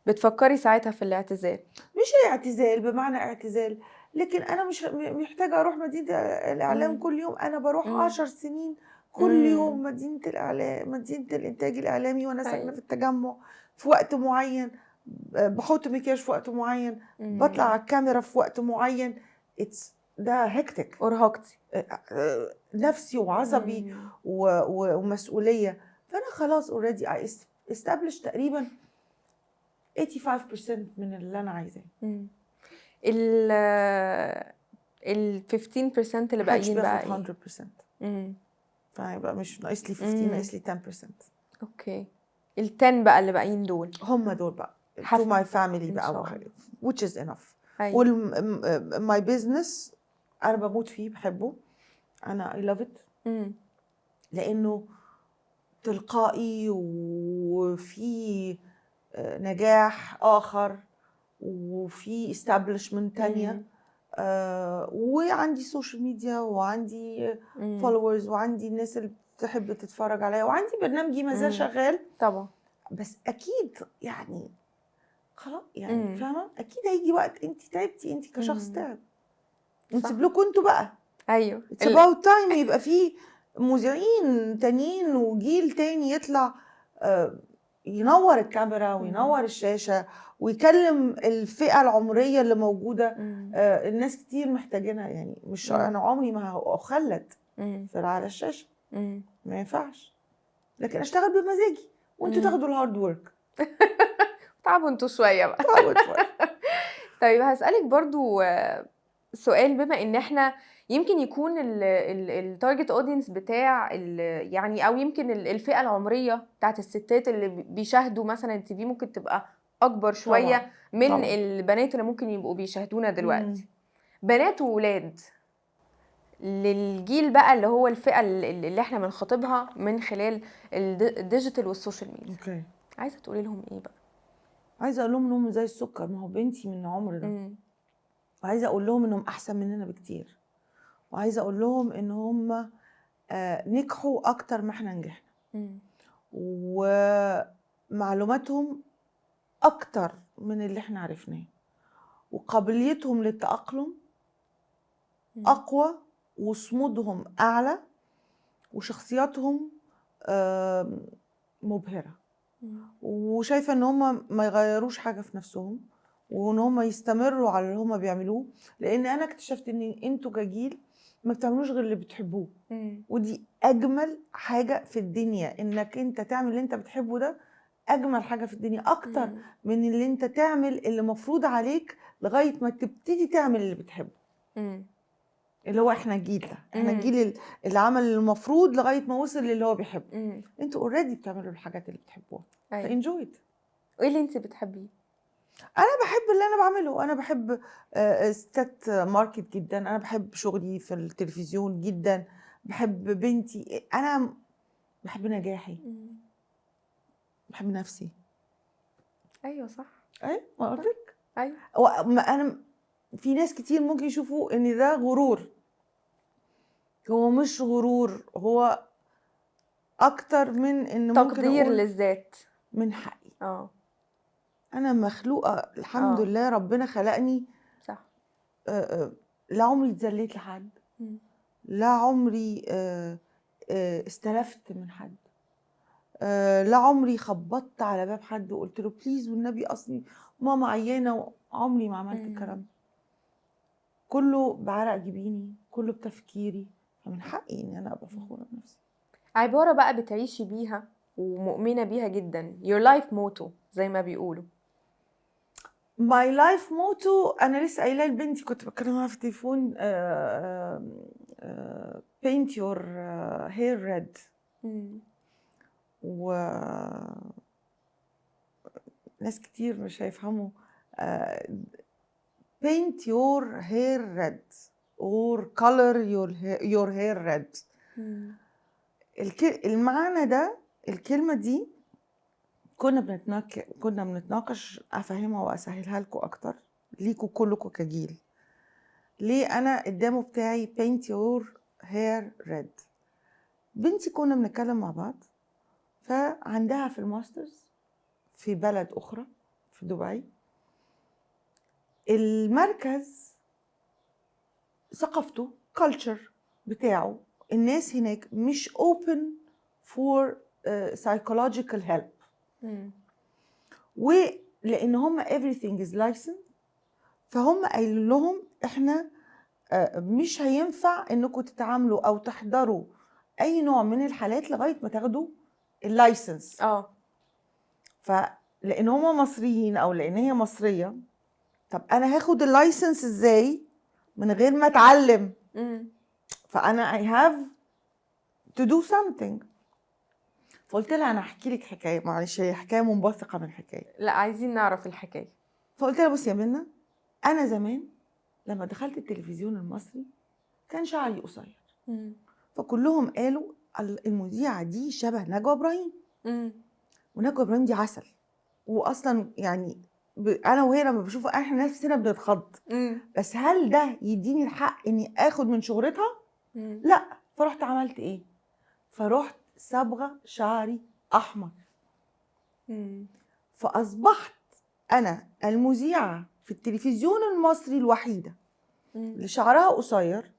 [SPEAKER 1] بتفكري ساعتها في الاعتزال؟
[SPEAKER 2] مش اعتزال بمعنى اعتزال، لكن أنا مش محتاجة أروح مدينة الإعلام كل يوم. أنا بروح 10 سنين كل يوم مدينة الإعلام، مدينة الإنتاج الإعلامي، وأنا ساكنة في التجمع في وقت معين، بحط مكياج في وقت معين، بطلع على الكاميرا في وقت معين. ده هكتك،
[SPEAKER 1] ارهقتي
[SPEAKER 2] نفسي وعصبي ومسؤولية. فأنا خلاص already I established تقريبا 85% من اللي أنا عايزاه.
[SPEAKER 1] ال 15% اللي باقيين بقى ايه؟
[SPEAKER 2] 100%. فيبقى مش ناقص لي 15، ناقص لي 10%.
[SPEAKER 1] اوكي. ال 10 بقى اللي باقيين دول
[SPEAKER 2] هم دول بقى to my family بقى، which is enough. my business أنا بموت فيه، بحبه، أنا I love it. لأنه تلقائي وفي نجاح آخر وفي establishment تانية. وعندي سوشيال ميديا، وعندي followers، وعندي الناس اللي بتحب تتفرج عليا، وعندي برنامجي مازال شغال
[SPEAKER 1] طبعا.
[SPEAKER 2] بس أكيد يعني خلاص يعني فاهمة، أكيد هيجي وقت أنت تعبتي، أنت كشخص تعب، نسيب لكم أنتوا بقى.
[SPEAKER 1] أيوه
[SPEAKER 2] it's about time يبقى فيه مذيعين تانيين وجيل تاني يطلع ينور الكاميرا وينور الشاشة ويكلم الفئة العمرية اللي موجودة. الناس كتير محتاجينها يعني، مش أنا عمري ما أخلد على الشاشة، ما ينفعش، لكن أشتغل بمزاجي وانتوا تاخدوا الهارد ورك.
[SPEAKER 1] تعبوا انتوا شوية بقى. طيب هسألك برضو سؤال، بما ان احنا يمكن يكون التارجت اودينس بتاع يعني، او يمكن الفئه العمريه بتاعت الستات اللي بيشاهدوا مثلا التي في ممكن تبقى اكبر شويه طبعا. من طبعا. البنات اللي ممكن يبقوا بيشاهدونا دلوقتي. بنات وولاد للجيل بقى اللي هو الفئه اللي احنا بنخاطبها من خلال الديجيتال والسوشيال ميديا. عايزه تقولي لهم ايه بقى؟
[SPEAKER 2] عايزه اقول لهم انهم زي السكر، ما هو بنتي من عمر ده. وعايزه اقول لهم انهم احسن مننا بكتير، وعايزه اقول لهم ان هم نجحوا اكتر ما احنا نجحنا، ومعلوماتهم اكتر من اللي احنا عرفناه، وقابليتهم للتأقلم اقوى، وصمودهم اعلى، وشخصياتهم مبهرة. وشايفه ان هم ما يغيروش حاجه في نفسهم، وان هم يستمروا على اللي هم بيعملوه، لان انا اكتشفت ان انتوا كجيل ما بتعملوش غير اللي بتحبوه. ودي اجمل حاجه في الدنيا، انك انت تعمل اللي انت بتحبه. ده اجمل حاجه في الدنيا، اكتر من اللي انت تعمل اللي مفروض عليك لغايه ما تبتدي تعمل اللي بتحبه. اللي هو احنا جيل ده، احنا الجيل اللي عمل المفروض لغايه ما وصل للي هو بيحبه. انتوا اوريدي بتعملوا الحاجات اللي بتحبوها. فانجويت.
[SPEAKER 1] وايه اللي انت بتحبيه؟
[SPEAKER 2] انا بحب اللي انا بعمله. انا بحب ستات ماركت جدا، انا بحب شغلي في التلفزيون جدا، بحب بنتي، انا بحب نجاحي، بحب نفسي.
[SPEAKER 1] ايوه صح.
[SPEAKER 2] ايوه ما قلتلك.
[SPEAKER 1] ايوه.
[SPEAKER 2] انا في ناس كتير ممكن يشوفوا ان ده غرور. هو مش غرور، هو اكتر من ان ممكن
[SPEAKER 1] تقدير للذات.
[SPEAKER 2] من حقي. انا مخلوقه الحمد لله، ربنا خلقني
[SPEAKER 1] صح.
[SPEAKER 2] لا عمري اتذليت لحد، لا عمري استلفت من حد، لا عمري خبطت على باب حد وقلت له بليز والنبي اصلي ماما عيانه. عمري ما عملت الكلام. كله بعرق جبيني، كله بتفكيري، فمن حقي ان انا ابقى فخوره بنفسي.
[SPEAKER 1] عباره بقى بتعيشي بيها ومؤمنه بيها جدا، your life motto زي ما بيقولوا.
[SPEAKER 2] my life motto انا لسه قايله لبنتي، كنت بكلمها في التليفون، paint your hair red. و ناس كتير مش هيفهموا. paint your hair red or color your hair red. المعنى ده، الكلمة دي كنا بنتناقش افهمها واسهلها لكم اكتر ليكوا كلكم كجيل. ليه انا الديمو بتاعي paint your hair red؟ بنتي كنا بنتكلم مع بعض، فعندها في الماسترز في بلد اخرى في دبي، المركز ثقافته culture بتاعه الناس هناك مش open for psychological help. ولان هم everything is licensed، فهم قايلوا لهم احنا مش هينفع انكم تتعاملوا او تحضروا اي نوع من الحالات لغايه ما تاخدوا اللايسنس. فلان هم مصريين او لان هي مصريه، طب انا هاخد اللايسنس ازاي من غير ما اتعلم؟ فانا I have to do something. فقلت لها انا هحكي لك حكايه، معلش هي حكايه منبثقه من حكايه.
[SPEAKER 1] لا عايزين نعرف الحكايه.
[SPEAKER 2] فقلت لها بصي يا منى، انا زمان لما دخلت التلفزيون المصري كان شعري قصير، فكلهم قالوا المذيعه دي شبه نجوى ابراهيم. ونجوى ابراهيم دي عسل، واصلا يعني انا وهي لما بشوف احنا نفسنا بنتخض. بس هل ده يديني الحق اني اخد من شهرتها؟ لا. فرحت عملت ايه؟ فرحت صبغه شعري احمر. فاصبحت انا المذيعه في التلفزيون المصري الوحيده اللي شعرها قصير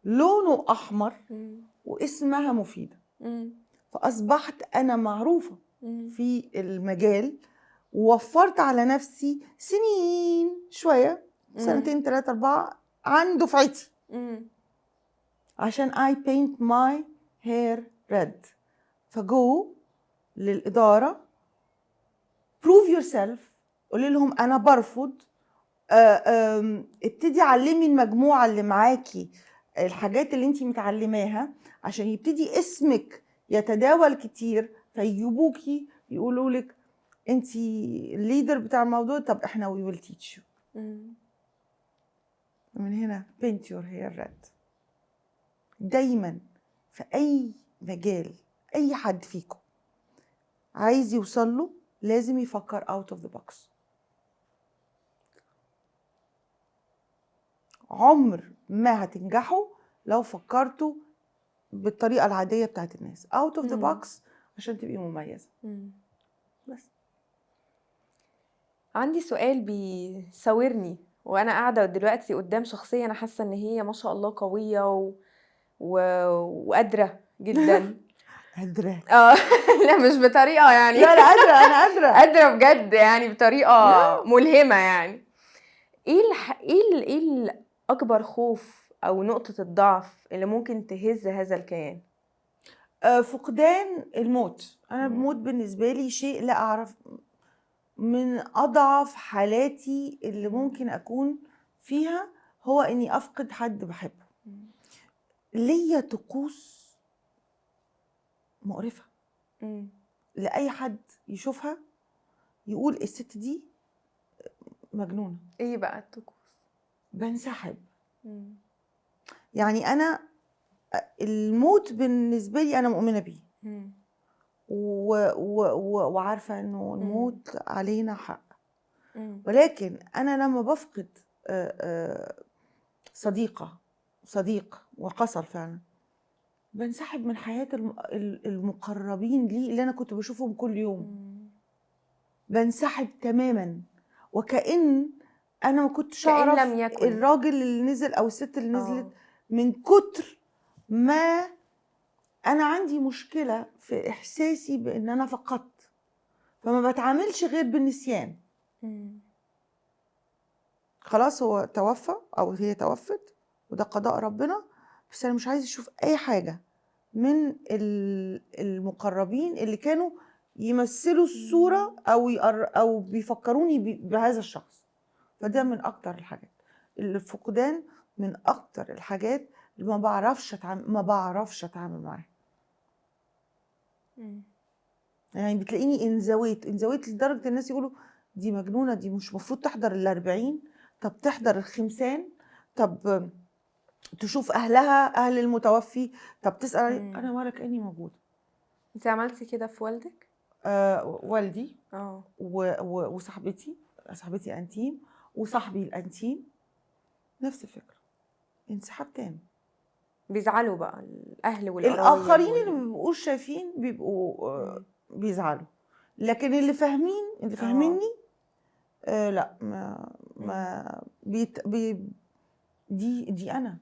[SPEAKER 2] لونه احمر واسمها مفيده. فاصبحت انا معروفه في المجال، ووفرت على نفسي سنين شويه، 2 3 4 عن دفعتي، عشان I paint my hair red. فجو للإدارة prove yourself، قولي لهم أنا برفض، ابتدي علمي المجموعة اللي معاكي الحاجات اللي انتي متعلماها عشان يبتدي اسمك يتداول كتير، فيجيبوكي يقولوا لك انتي الليدر بتاع الموضوع، طب احنا we will teach you. من هنا paint your hair red. دايما في اي مجال اي حد فيكم عايز يوصل له لازم يفكر out of the box. عمر ما هتنجحوا لو فكرتوا بالطريقة العادية بتاعت الناس. out of the box عشان تبقي مميزة. بس
[SPEAKER 1] عندي سؤال بيساورني وانا قاعدة دلوقتي قدام شخصية انا حاسة ان هي ما شاء الله قوية وقادرة جدا.
[SPEAKER 2] قادرة؟
[SPEAKER 1] لا مش بطريقة يعني.
[SPEAKER 2] لا انا قادرة
[SPEAKER 1] قادرة بجد يعني بطريقة ملهمة يعني. ايه اكبر خوف او نقطة الضعف اللي ممكن تهز هذا الكيان؟
[SPEAKER 2] فقدان الموت. انا الموت بالنسبة لي شيء لا اعرف، من اضعف حالاتي اللي ممكن اكون فيها هو اني افقد حد بحبه. ليا طقوس مقرفة لأي حد يشوفها يقول الست دي مجنونة.
[SPEAKER 1] ايه بقى الطقوس؟ بنسحب.
[SPEAKER 2] يعني أنا الموت بالنسبة لي أنا مؤمنة بيه، وعارفة إنه الموت علينا حق. ولكن أنا لما بفقد صديق وحصل فعلا، بنسحب من حياة المقربين لي اللي أنا كنت بشوفهم كل يوم. بنسحب تماما، وكأن أنا ما كنتش أعرف الراجل اللي نزل أو الست اللي نزلت، من كتر ما أنا عندي مشكلة في إحساسي بأن أنا فقدت، فما بتعاملش غير بالنسيان. خلاص هو توفى أو هي توفت وده قضاء ربنا، بس أنا مش عايزة أشوف أي حاجة من المقربين اللي كانوا يمثلوا الصورة أو بيفكروني بهذا الشخص. فده من أكتر الحاجات. الفقدان من أكتر الحاجات اللي ما بعرفش أتعامل معاها. يعني بتلاقيني انزويت لدرجة الناس يقولوا دي مجنونة، دي مش مفروض تحضر 40، طب تحضر 50، طب تشوف أهل المتوفي، طب تسأل. أنا ولا كأني موجودة.
[SPEAKER 1] انت عملتي كده في والدك؟
[SPEAKER 2] والدي وصاحبتي أنتيم، وصاحبي الأنتيم نفس الفكرة، انسحاب تام.
[SPEAKER 1] بيزعلوا بقى الأهل والقرايب.
[SPEAKER 2] الآخرين اللي ما بيبقوش شايفين بيبقوا بيزعلوا، لكن اللي فاهميني لا ما دي أنا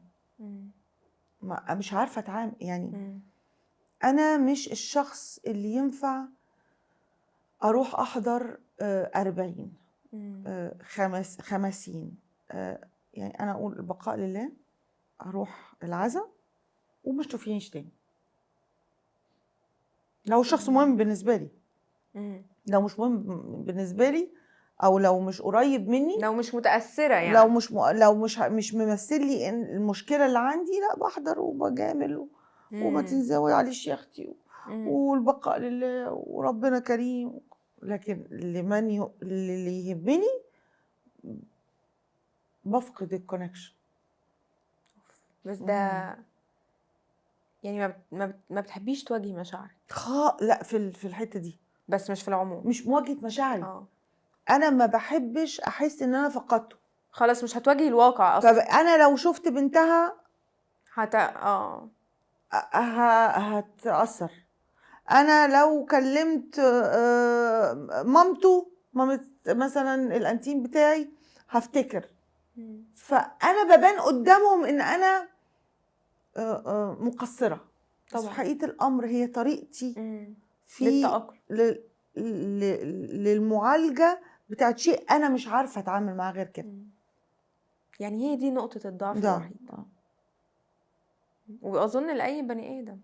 [SPEAKER 2] مش عارفه اتعامل يعني.
[SPEAKER 1] مم.
[SPEAKER 2] انا مش الشخص اللي ينفع اروح احضر 40
[SPEAKER 1] مم.
[SPEAKER 2] 50. يعني انا اقول البقاء لله، اروح العزاء وما اشوفينيش تاني لو الشخص مهم بالنسبه لي.
[SPEAKER 1] مم.
[SPEAKER 2] لو مش مهم بالنسبه لي، او لو مش قريب مني،
[SPEAKER 1] لو مش متأثرة يعني.
[SPEAKER 2] لو مش ممثل لي إن المشكله اللي عندي، لا بحضر وبجامل وما تنزوي عليش يا اختي والبقاء لله وربنا كريم. لكن اللي يهمني بفقد الكونكشن.
[SPEAKER 1] بس ده يعني ما بتحبيش تواجهي مشاعرك؟
[SPEAKER 2] لا في الحته دي،
[SPEAKER 1] بس مش في العموم.
[SPEAKER 2] مش مواجهه مشاعري. انا ما بحبش احس ان انا فقدته.
[SPEAKER 1] خلاص مش هتواجهي الواقع اصلا.
[SPEAKER 2] فانا لو شفت بنتها هتأثر. انا لو كلمت مامة مثلا الانتيم بتاعي هفتكر. فانا ببان قدامهم ان انا مقصرة. بس في حقيقة الامر هي طريقتي في
[SPEAKER 1] للتأقلم
[SPEAKER 2] للمعالجة بتاعت شيء انا مش عارفة اتعامل معاه غير كده.
[SPEAKER 1] يعني هي دي نقطة الضعف الوحيدة. واظن لاي بني ادم.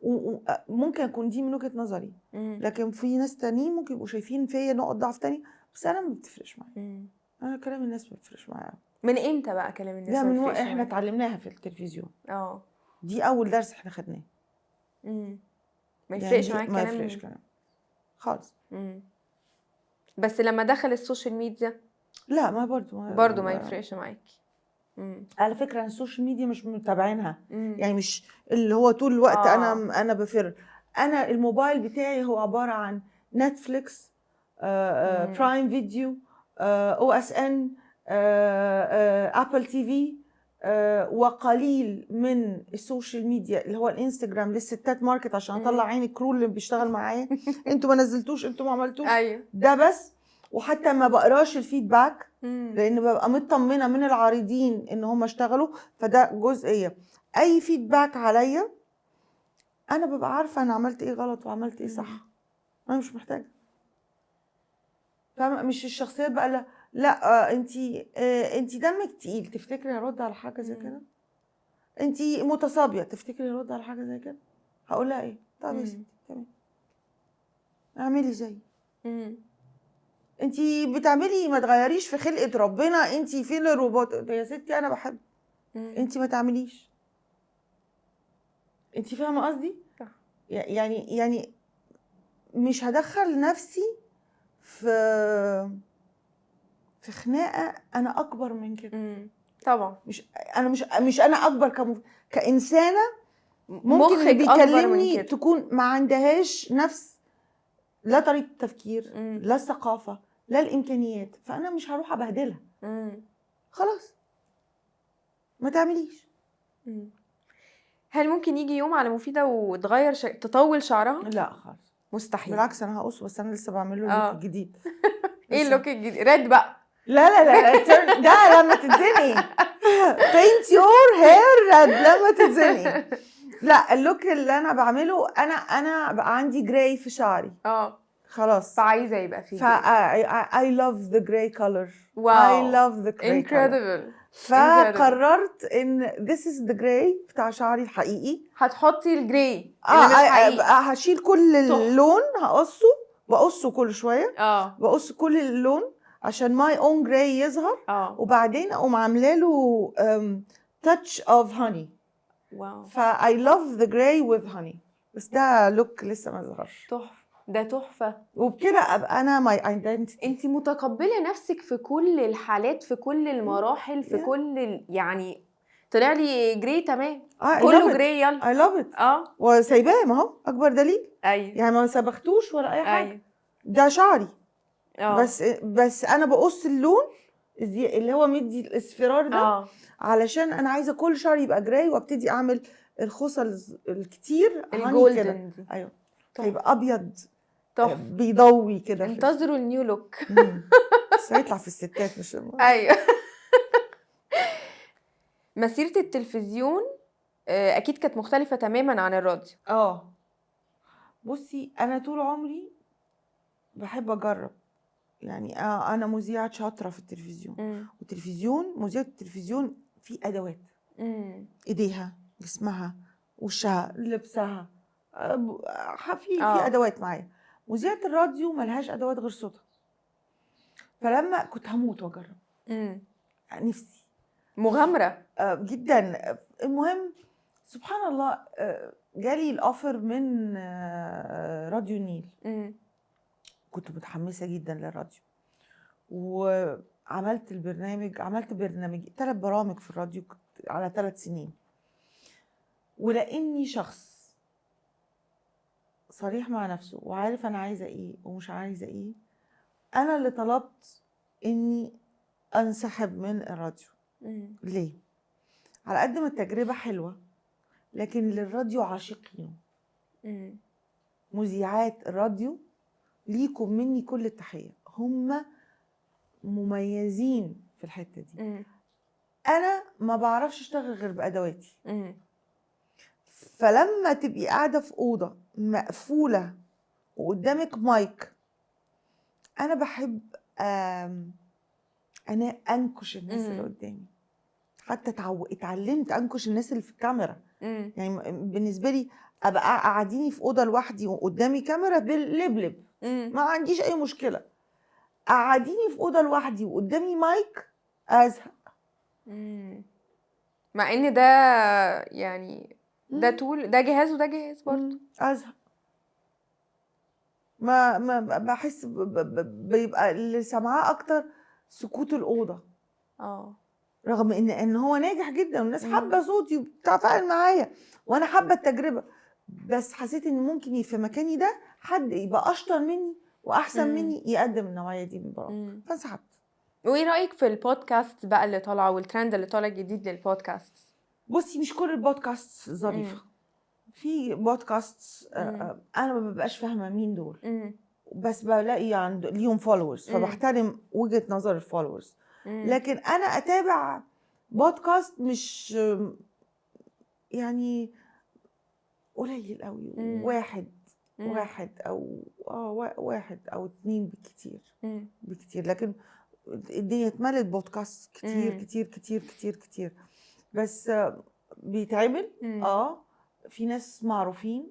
[SPEAKER 2] وممكن يكون دي من وجهة نظري، لكن في ناس تانيين ممكن يبقوا شايفين فيا نقط ضعف تاني، بس انا ما بتفرقش معايا. انا كلام الناس ما بتفرقش معايا.
[SPEAKER 1] من امتى بقى كلام الناس
[SPEAKER 2] ده من احنا اتعلمناها في التلفزيون. دي اول درس احنا خدناه.
[SPEAKER 1] ما يفرقش معاك
[SPEAKER 2] كلام، ما يفرقش كلام خالص.
[SPEAKER 1] بس لما دخل السوشيال ميديا
[SPEAKER 2] لا، ما برضو
[SPEAKER 1] ما يفرقش معاكي.
[SPEAKER 2] على فكره أنا السوشيال ميديا مش متابعينها. يعني مش اللي هو طول الوقت انا بفر. انا الموبايل بتاعي هو عباره عن نتفليكس، برايم فيديو، OSN، ابل تي في، وقليل من السوشيال ميديا اللي هو الانستجرام للستات ماركت عشان اطلع عين الكرو اللي بيشتغل معايا. انتوا ما نزلتوش، انتوا ما عملتوش.
[SPEAKER 1] أيوه.
[SPEAKER 2] ده بس. وحتى ما بقراش الفيدباك لان ببقى مطمنه من العارضين ان هم اشتغلوا. فده جزئيه. اي فيدباك عليا انا ببقى عارفه انا عملت ايه غلط وعملت ايه صح. انا مش محتاجه. فاهمه؟ مش الشخصيات بقى لا انتي دمك تقيل تفتكري هرد على حاجه زي كده؟ انتي متصابيه تفتكري هرد على حاجه زي كده؟ هقول لها ايه؟ طب يا ستي تمام، اعملي زي انتي بتعملي، ما تغيريش في خلقه ربنا، انتي فين الروبوت يا ستي؟ انا بحب انتي ما تعمليش. انتي فاهمه قصدي؟ يعني مش هدخل نفسي في خناقه انا اكبر من كده.
[SPEAKER 1] طبعا
[SPEAKER 2] مش انا اكبر كانسانه. ممكن اللي بيكلمني تكون ما عندهاش نفس، لا طريقه تفكير، لا الثقافه، لا الامكانيات. فانا مش هروح ابهدلها. خلاص ما تعمليش.
[SPEAKER 1] هل ممكن يجي يوم على مفيدة وتغير تطول شعرها؟
[SPEAKER 2] لا خالص،
[SPEAKER 1] مستحيل.
[SPEAKER 2] بالعكس انا هقص، بس انا لسه بعمل له اللوك الجديد.
[SPEAKER 1] ايه اللوك الجديد؟ ريد بقى؟
[SPEAKER 2] لا ده لما تتزني paint your hair red لما تتزني. لا، اللوك اللي انا بعمله انا بقى عندي جراي في شعري. خلاص
[SPEAKER 1] فعايزه يبقى فيه
[SPEAKER 2] I love the gray color.
[SPEAKER 1] Wow.
[SPEAKER 2] I love the gray
[SPEAKER 1] incredible.
[SPEAKER 2] color. فقررت ان this is the gray بتاع شعري الحقيقي.
[SPEAKER 1] هتحطي الجراي اللي مش حقيقي.
[SPEAKER 2] هشيل كل اللون، بقصه كل شويه. بقص كل اللون عشان my own gray يظهر. وبعدين اقوم عامله له touch of honey.
[SPEAKER 1] واو.
[SPEAKER 2] I love the gray with honey. بس ده لوك لسه ما ظهرش.
[SPEAKER 1] تحفه، ده تحفه.
[SPEAKER 2] وبكده ابقى انا my identity.
[SPEAKER 1] انت متقبله نفسك في كل الحالات، في كل المراحل، في كل يعني طلع لي جراي تمام. كله جراي. يلا
[SPEAKER 2] I love it. وسايباه، ما هو اكبر دليل.
[SPEAKER 1] ايوه.
[SPEAKER 2] يعني ما سبختوش ولا اي حاجه. ده شعري. بس انا بقص اللون اللي هو مدي الاصفرار ده. علشان انا عايزه كل شعري يبقى جراي، وابتدي اعمل الخصل الكتير
[SPEAKER 1] الجولدن دي.
[SPEAKER 2] ايوه، فيبقى ابيض بيضوي كده.
[SPEAKER 1] انتظروا النيو لوك.
[SPEAKER 2] بس هيطلع في الستات مش
[SPEAKER 1] ايوه. مسيره التلفزيون اكيد كانت مختلفه تماما عن الراديو.
[SPEAKER 2] بصي انا طول عمري بحب اجرب، يعني انا مذيعه شاطره في التلفزيون. والتلفزيون، مذيعه التلفزيون في ادوات، ايديها، جسمها، وشها، لبسها، في ادوات معايا. مذيعه الراديو ملهاش ادوات غير صوتها. فلما كنت هموت واجرب، نفسي
[SPEAKER 1] مغامره
[SPEAKER 2] جدا. المهم سبحان الله جالي الاوفر من راديو النيل. كنت متحمسه جدا للراديو، وعملت البرنامج، عملت 3 برامج في الراديو على 3 سنين. ولاني شخص صريح مع نفسه وعارف انا عايزه ايه ومش عايزه ايه، انا اللي طلبت اني انسحب من الراديو. ليه؟ على قد ما التجربه حلوه، لكن للراديو عاشقين. مذيعات الراديو ليكم مني كل التحيه، هم مميزين في الحته دي. انا ما بعرفش اشتغل غير بادواتي. فلما تبقي قاعده في اوضه مقفوله وقدامك مايك، انا بحب انا انكش الناس اللي قدامي. حتى اتعلمت انكش الناس اللي في الكاميرا. يعني بالنسبه لي ابقى قاعديني في اوضه لوحدي وقدامي كاميرا باللبلب، ما عنديش اي مشكله. قعديني في اوضه لوحدي وقدامي مايك، ازهق.
[SPEAKER 1] مع ان ده يعني ده طول، ده جهاز وده جهاز برضه.
[SPEAKER 2] ازهق. ما بحس بيبقى اللي سامعاه اكتر سكوت الاوضه. رغم ان هو ناجح جدا والناس حابه صوتي وبتتفاعل معايا وانا حابه التجربه، بس حسيت ان ممكن في مكاني ده حد يبقى اشطر مني واحسن مني يقدم النوعيه دي من البرامج، فانسحبت.
[SPEAKER 1] وايه رايك في البودكاست بقى اللي طالعه والترند اللي طالع جديد للبودكاست؟
[SPEAKER 2] بصي مش كل البودكاست ظريفه. في بودكاست انا ما ببقاش فاهمه مين دول، بس بلاقي ليهم فولورز فبحترم وجهه نظر الفولورز. لكن انا اتابع بودكاست مش يعني قليل قوي، واحد او واحد او 2 بكتير. لكن الدنيا اتملت بودكاست كتير كتير كتير كتير كتير، بس بيتعمل في ناس معروفين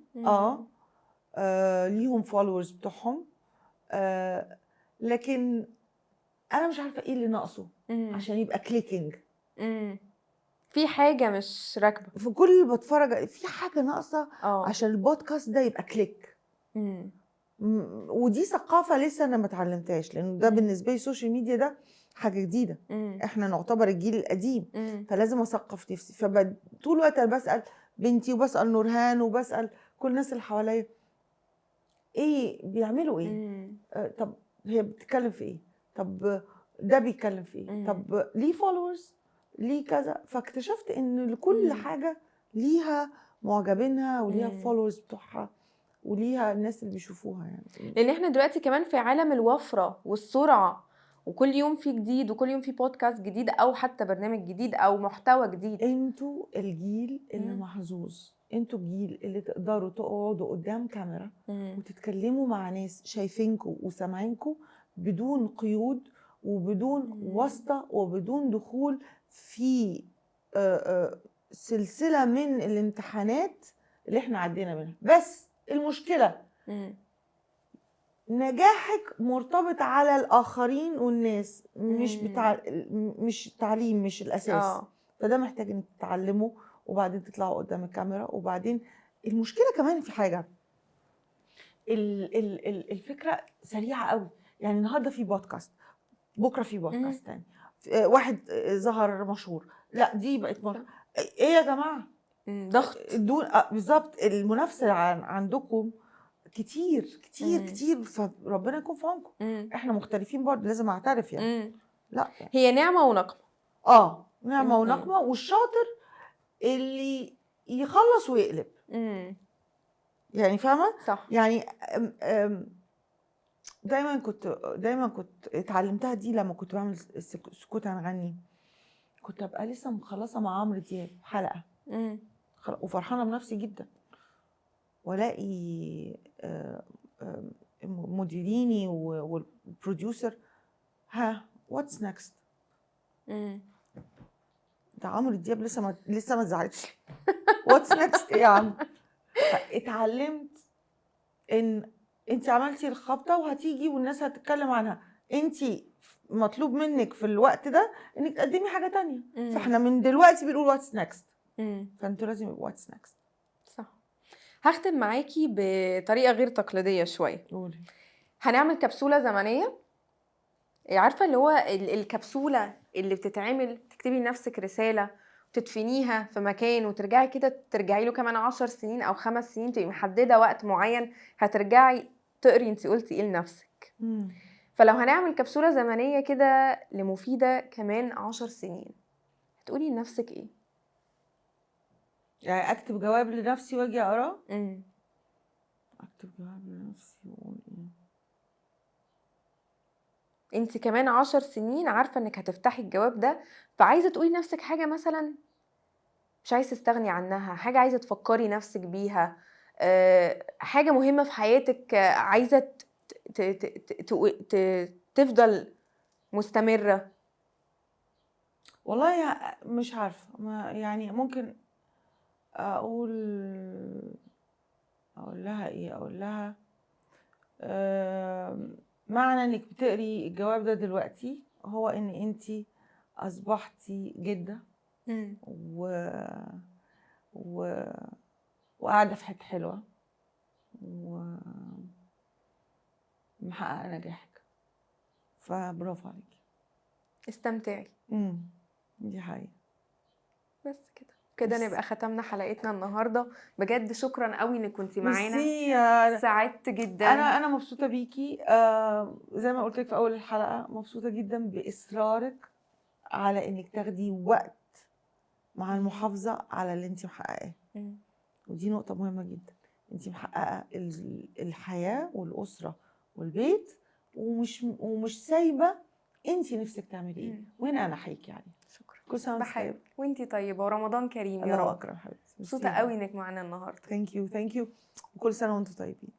[SPEAKER 2] ليهم فولورز بتوعهم، لكن انا مش عارفه ايه اللي ناقصه عشان يبقى كليكينج.
[SPEAKER 1] في حاجه مش راكبه
[SPEAKER 2] في كل اللي بتفرج، في حاجه ناقصه عشان البودكاست ده يبقى كليك. ودي ثقافه لسه انا ما اتعلمتهاش، لان ده بالنسبه لي السوشيال ميديا ده حاجه جديده. احنا نعتبر الجيل القديم، فلازم اثقف نفسي. فطول الوقت انا بسال بنتي وبسال نورهان وبسال كل الناس اللي حواليا ايه بيعملوا ايه. طب هي بتتكلم في ايه، طب ده بيتكلم في ايه، طب ليه فولورز، ليه كذا. فاكتشفت ان لكل حاجه ليها معجبينها وليها فولورز بتوعها وليها الناس اللي بيشوفوها. يعني
[SPEAKER 1] لان احنا دلوقتي كمان في عالم الوفره والسرعه، وكل يوم في جديد وكل يوم في بودكاست جديد او حتى برنامج جديد او محتوى جديد.
[SPEAKER 2] انتوا الجيل اللي محظوظ، انتوا الجيل اللي تقدروا تقعدوا قدام كاميرا وتتكلموا مع ناس شايفينكم وسامعينكم بدون قيود وبدون واسطة وبدون دخول في سلسلة من الامتحانات اللي احنا عدينا منها. بس المشكلة نجاحك مرتبط على الآخرين والناس، مش التعليم، مش الأساس. فده محتاج انك تتعلموا وبعدين تطلعوا قدام الكاميرا. وبعدين المشكلة كمان في حاجة، الفكرة سريعة قوي. يعني النهاردة في بودكاست، بكرة في بودكاست تاني، واحد ظهر مشهور، لا دي بقت ايه يا جماعة،
[SPEAKER 1] ضغط
[SPEAKER 2] بالظبط. المنافسة عندكم كتير كتير كتير، فربنا يكون في عونكم. احنا مختلفين برضه، لازم اعترف يعني. لا يعني
[SPEAKER 1] هي نعمة ونقمة.
[SPEAKER 2] نعمة ونقمة. والشاطر اللي يخلص ويقلب. يعني فاهمة؟
[SPEAKER 1] صح.
[SPEAKER 2] يعني دايما كنت اتعلمتها دي لما كنت بعمل سكوت عن غني. كنت ابقى لسه مخلصة مع عمرو دياب حلقة، وفرحانه بنفسي جدا، والاقي مديريني والبروديوسر، ها واتس نيكست؟ ده عمرو دياب لسه ما اتزعلش. واتس نيكست ايه يا عم؟ اتعلمت ان انت عملتي الخبطه وهتيجي والناس هتتكلم عنها، انت مطلوب منك في الوقت ده انك تقدمي حاجه تانية. فاحنا من دلوقتي بنقول واتس نيكست، فانتوا لازم يبقوا واتس نيكست.
[SPEAKER 1] صح. هختم معاكي بطريقه غير تقليديه شويه.
[SPEAKER 2] قولي.
[SPEAKER 1] هنعمل كبسوله زمنيه، عارفه اللي هو الكبسوله اللي بتتعمل تكتبي لنفسك رساله وتدفنيها في مكان وترجعي كده ترجعي له كمان 10 سنين او 5 سنين، تبقي محدده وقت معين هترجعي تقري انت قلتي ايه لنفسك. فلو هنعمل كبسوله زمنيه كده لمفيده كمان 10 سنين، هتقولي لنفسك ايه؟
[SPEAKER 2] يعني اكتب جواب لنفسي واجي اقراه؟ اكتب جواب لنفسي واقول ايه؟
[SPEAKER 1] انت كمان 10 سنين عارفه انك هتفتحي الجواب ده، فعايزه تقولي لنفسك حاجه مثلا مش عايزه تستغني عنها، حاجه عايزه تفكري نفسك بيها، حاجه مهمه في حياتك، عايزه تفضل مستمره.
[SPEAKER 2] والله مش عارفه، يعني ممكن اقول لها ايه؟ اقول لها معنى انك بتقري الجواب ده دلوقتي هو ان انتي اصبحتي جدة و... و... وقاعدة في حتة حلوة ومحققة نجاحك، فبرافو عليكي،
[SPEAKER 1] استمتعي.
[SPEAKER 2] دي حقيقة.
[SPEAKER 1] بس كده نبقى ختمنا حلقتنا النهارده. بجد شكرا قوي انك كنتي معانا، سعدت جدا.
[SPEAKER 2] انا مبسوطه بيكي، زي ما قلت لك في اول الحلقه، مبسوطه جدا باصرارك على انك تاخدي وقت مع المحافظه على اللي انت محققاه، ودي نقطه مهمه جدا. انت محققه الحياه والاسره والبيت، ومش سايبه انت نفسك تعملي ايه، وهنا انا احييكي عليه.
[SPEAKER 1] شكرا.
[SPEAKER 2] كل سنه وانت طيبه.
[SPEAKER 1] وانتي طيبه ورمضان كريم يا رب.
[SPEAKER 2] الله اكرم حبيبتي.
[SPEAKER 1] مبسوطه قوي انك معانا النهارده.
[SPEAKER 2] ثانك يو وكل سنه وانتم طيبين.